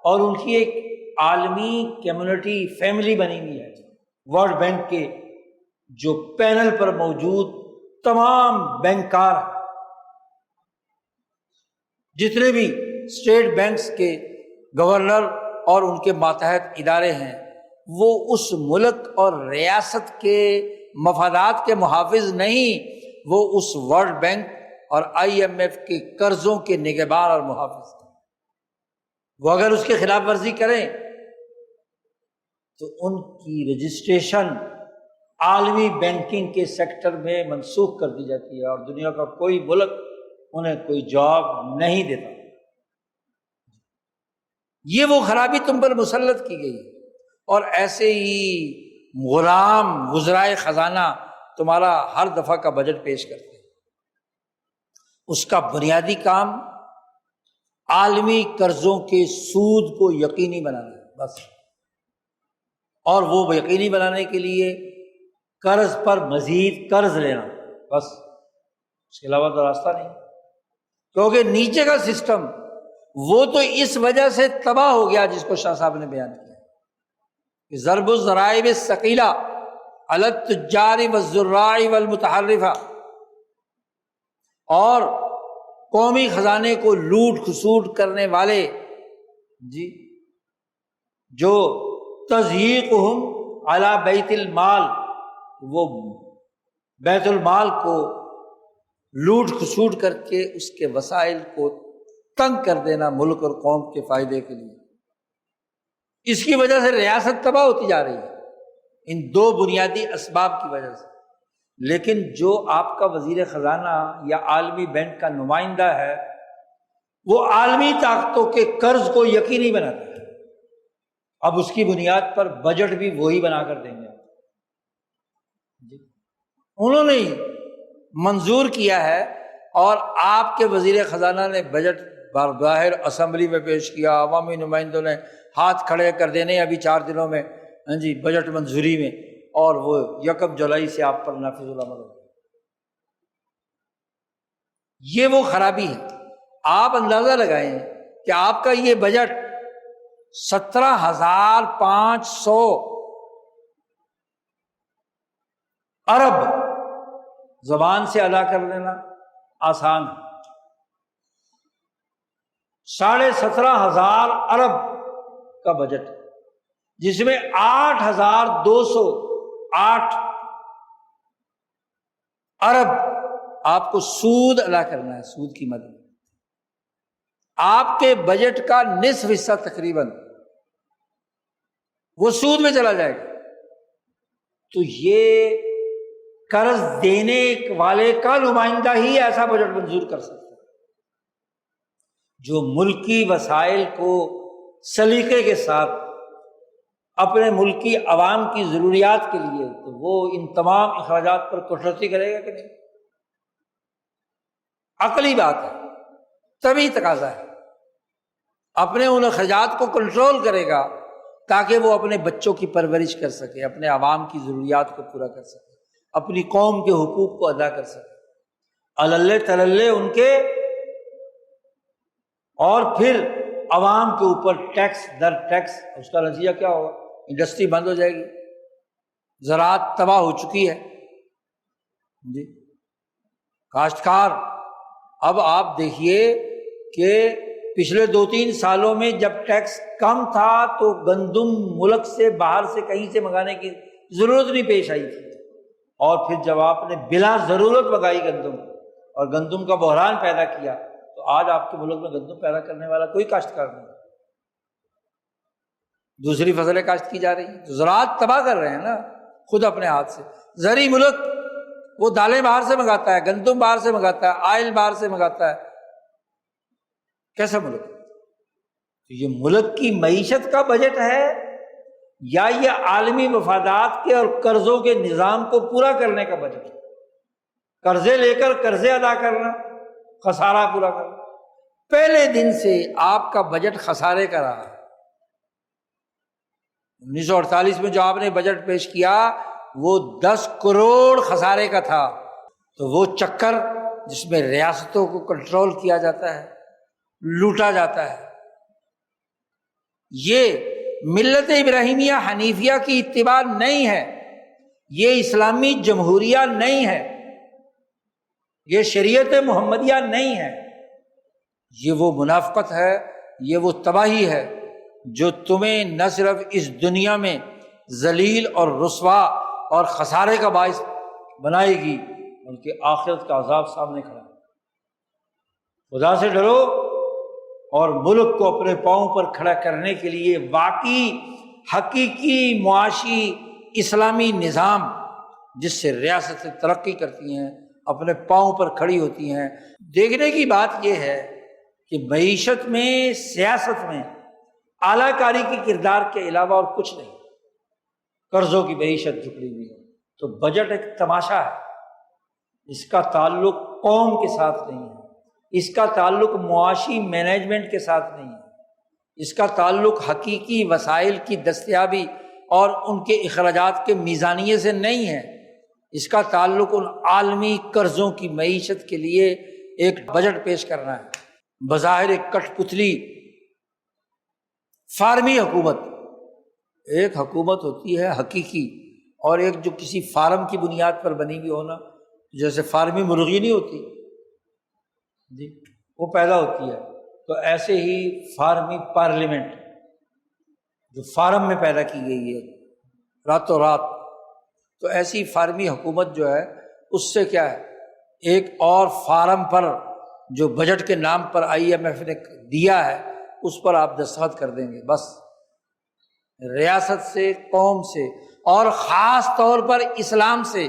اور ان کی ایک عالمی کمیونٹی فیملی بنی ہوئی ہے۔ ورلڈ بینک کے جو پینل پر موجود تمام بینکار، جتنے بھی اسٹیٹ بینکس کے گورنر اور ان کے ماتحت ادارے ہیں، وہ اس ملک اور ریاست کے مفادات کے محافظ نہیں، وہ اس ورلڈ بینک اور IMF کے قرضوں کے نگہبان اور محافظ ہیں۔ وہ اگر اس کی خلاف ورزی کریں تو ان کی رجسٹریشن عالمی بینکنگ کے سیکٹر میں منسوخ کر دی جاتی ہے، اور دنیا کا کوئی ملک انہیں کوئی جواب نہیں دیتا۔ یہ وہ خرابی تم پر مسلط کی گئی، اور ایسے ہی غلام وزرائے خزانہ تمہارا ہر دفعہ کا بجٹ پیش کرتے ہیں۔ اس کا بنیادی کام عالمی قرضوں کے سود کو یقینی بنانا ہے بس، اور وہ یقینی بنانے کے لیے قرض پر مزید قرض لینا، بس، اس کے علاوہ تو راستہ نہیں، کیونکہ نیچے کا سسٹم وہ تو اس وجہ سے تباہ ہو گیا جس کو شاہ صاحب نے بیان کیا کہ ضرب الضرائب الثقیلہ علی التجار والزراع والمتحرفہ، اور قومی خزانے کو لوٹ کھسوٹ کرنے والے جو تضییقہم علی بیت المال، وہ بیت المال کو لوٹ کھسوٹ کر کے اس کے وسائل کو تنگ کر دینا ملک اور قوم کے فائدے کے لیے، اس کی وجہ سے ریاست تباہ ہوتی جا رہی ہے، ان دو بنیادی اسباب کی وجہ سے۔ لیکن جو آپ کا وزیر خزانہ یا عالمی بینک کا نمائندہ ہے، وہ عالمی طاقتوں کے قرض کو یقینی بناتا ہے، اب اس کی بنیاد پر بجٹ بھی وہی بنا کر دیں گے۔ انہوں نے منظور کیا ہے، اور آپ کے وزیر خزانہ نے بجٹ باہر اسمبلی میں پیش کیا، عوامی نمائندوں نے ہاتھ کھڑے کر دینے ابھی 4 دنوں میں بجٹ منظوری میں، اور وہ 1 جولائی سے آپ پر نافذ العمل ہوگا۔ یہ وہ خرابی ہے۔ آپ اندازہ لگائیں کہ آپ کا یہ بجٹ 17,500 ارب زبان سے ادا کر لینا آسان ہے، 17,500 ارب کا بجٹ، جس میں 8,208 ارب آپ کو سود ادا کرنا ہے، سود کی مد میں۔ آپ کے بجٹ کا نصف حصہ تقریباً وہ سود میں چلا جائے گا۔ تو یہ قرض دینے والے کا نمائندہ ہی ایسا بجٹ منظور کر سکتا ہے، جو ملکی وسائل کو سلیقے کے ساتھ اپنے ملک کی عوام کی ضروریات کے لیے، تو وہ ان تمام اخراجات پر کٹوتی کرے گا کہ نہیں؟ عقلی بات ہے، طبعی تقاضا ہے، اپنے ان اخراجات کو کنٹرول کرے گا تاکہ وہ اپنے بچوں کی پرورش کر سکے، اپنے عوام کی ضروریات کو پورا کر سکے، اپنی قوم کے حقوق کو ادا کر سکے۔ اللہ تللے ان کے، اور پھر عوام کے اوپر ٹیکس در ٹیکس، اس کا نتیجہ کیا ہوگا؟ انڈسٹری بند ہو جائے گی، زراعت تباہ ہو چکی ہے جی، کاشتکار۔ اب آپ دیکھیے کہ پچھلے 2-3 سالوں میں جب ٹیکس کم تھا تو گندم ملک سے باہر سے کہیں سے منگانے کی ضرورت نہیں پیش آئی تھی، اور پھر جب آپ نے بلا ضرورت منگائی گندم اور گندم کا بحران پیدا کیا، تو آج آپ کے ملک میں گندم پیدا کرنے والا کوئی کاشتکار نہیں، دوسری فصلیں کاشت کی جا رہی ہیں، تو زراعت تباہ کر رہے ہیں نا خود اپنے ہاتھ سے۔ زرعی ملک وہ دالیں باہر سے منگاتا ہے، گندم باہر سے منگاتا ہے، آئل باہر سے منگاتا ہے، کیسا ملک؟ تو یہ ملک کی معیشت کا بجٹ ہے یا یہ عالمی مفادات کے اور قرضوں کے نظام کو پورا کرنے کا بجٹ ہے؟ قرضے لے کر قرضے ادا کرنا، خسارہ پورا کرنا۔ پہلے دن سے آپ کا بجٹ خسارے کا رہا۔ 1948 میں جو آپ نے بجٹ پیش کیا وہ 10 کروڑ خسارے کا تھا۔ تو وہ چکر جس میں ریاستوں کو کنٹرول کیا جاتا ہے، لوٹا جاتا ہے، یہ ملت ابراہیمیہ حنیفیہ کی اتباع نہیں ہے، یہ اسلامی جمہوریہ نہیں ہے، یہ شریعت محمدیہ نہیں ہے، یہ وہ منافقت ہے، یہ وہ تباہی ہے جو تمہیں نہ صرف اس دنیا میں ذلیل اور رسوا اور خسارے کا باعث بنائے گی بلکہ آخرت کا عذاب سامنے کھڑا ہے۔ خدا سے ڈرو اور ملک کو اپنے پاؤں پر کھڑا کرنے کے لیے واقعی حقیقی معاشی اسلامی نظام جس سے ریاستیں ترقی کرتی ہیں، اپنے پاؤں پر کھڑی ہوتی ہیں۔ دیکھنے کی بات یہ ہے کہ معیشت میں، سیاست میں اعلیٰ کاری کی کردار کے علاوہ اور کچھ نہیں، قرضوں کی معیشت جھکڑی ہوئی ہے۔ تو بجٹ ایک تماشا ہے، اس کا تعلق قوم کے ساتھ نہیں ہے، اس کا تعلق معاشی مینجمنٹ کے ساتھ نہیں ہے، اس کا تعلق حقیقی وسائل کی دستیابی اور ان کے اخراجات کے میزانیے سے نہیں ہے، اس کا تعلق ان عالمی قرضوں کی معیشت کے لیے ایک بجٹ پیش کرنا ہے۔ بظاہر ایک کٹ پتلی فارمی حکومت، ایک حکومت ہوتی ہے حقیقی اور ایک جو کسی فارم کی بنیاد پر بنی ہوئی ہونا، جیسے فارمی مرغی نہیں ہوتی جی، وہ پیدا ہوتی ہے، تو ایسے ہی فارمی پارلیمنٹ جو فارم میں پیدا کی گئی ہے راتوں رات، تو ایسی فارمی حکومت جو ہے اس سے کیا ہے، ایک اور فارم پر جو بجٹ کے نام پر IMF نے دیا ہے اس پر آپ دستخط کر دیں گے، بس ریاست سے، قوم سے اور خاص طور پر اسلام سے،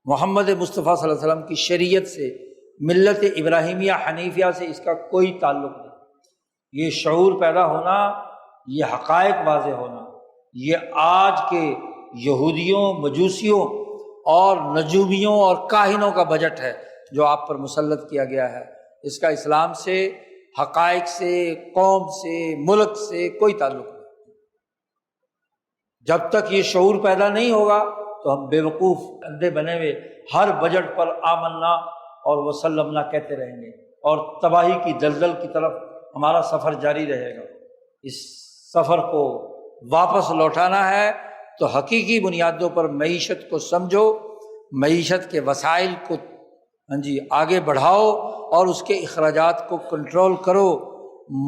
محمد مصطفیٰ صلی اللہ علیہ وسلم کی شریعت سے، ملت ابراہیمیہ حنیفیہ سے اس کا کوئی تعلق نہیں۔ یہ شعور پیدا ہونا، یہ حقائق واضح ہونا، یہ آج کے یہودیوں، مجوسیوں اور نجومیوں اور کاہنوں کا بجٹ ہے جو آپ پر مسلط کیا گیا ہے۔ اس کا اسلام سے، حقائق سے، قوم سے، ملک سے کوئی تعلق نہیں۔ جب تک یہ شعور پیدا نہیں ہوگا تو ہم بے وقوف اندھے بنے ہوئے ہر بجٹ پر آمنا اور وسلم نہ کہتے رہیں گے، اور تباہی کی دلدل کی طرف ہمارا سفر جاری رہے گا۔ اس سفر کو واپس لوٹانا ہے تو حقیقی بنیادوں پر معیشت کو سمجھو، معیشت کے وسائل کو آگے بڑھاؤ اور اس کے اخراجات کو کنٹرول کرو،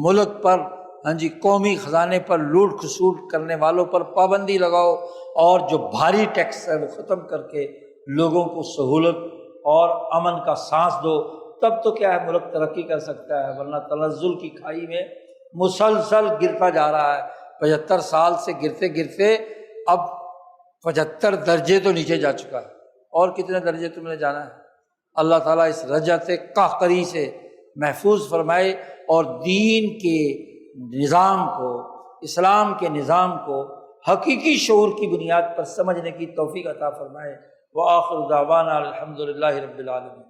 ملک پر قومی خزانے پر لوٹ کھسوٹ کرنے والوں پر پابندی لگاؤ، اور جو بھاری ٹیکس ہے وہ ختم کر کے لوگوں کو سہولت اور امن کا سانس دو، تب تو کیا ہے ملک ترقی کر سکتا ہے، ورنہ تنزل کی کھائی میں مسلسل گرتا جا رہا ہے۔ 75 سال سے گرتے گرتے اب 75 درجے تو نیچے جا چکا ہے، اور کتنے درجے تم نے جانا ہے؟ اللہ تعالیٰ اس رجعت قہقری سے محفوظ فرمائے، اور دین کے نظام کو، اسلام کے نظام کو حقیقی شعور کی بنیاد پر سمجھنے کی توفیق عطا فرمائے۔ وآخر دعوانا الحمد للہ رب العالمین۔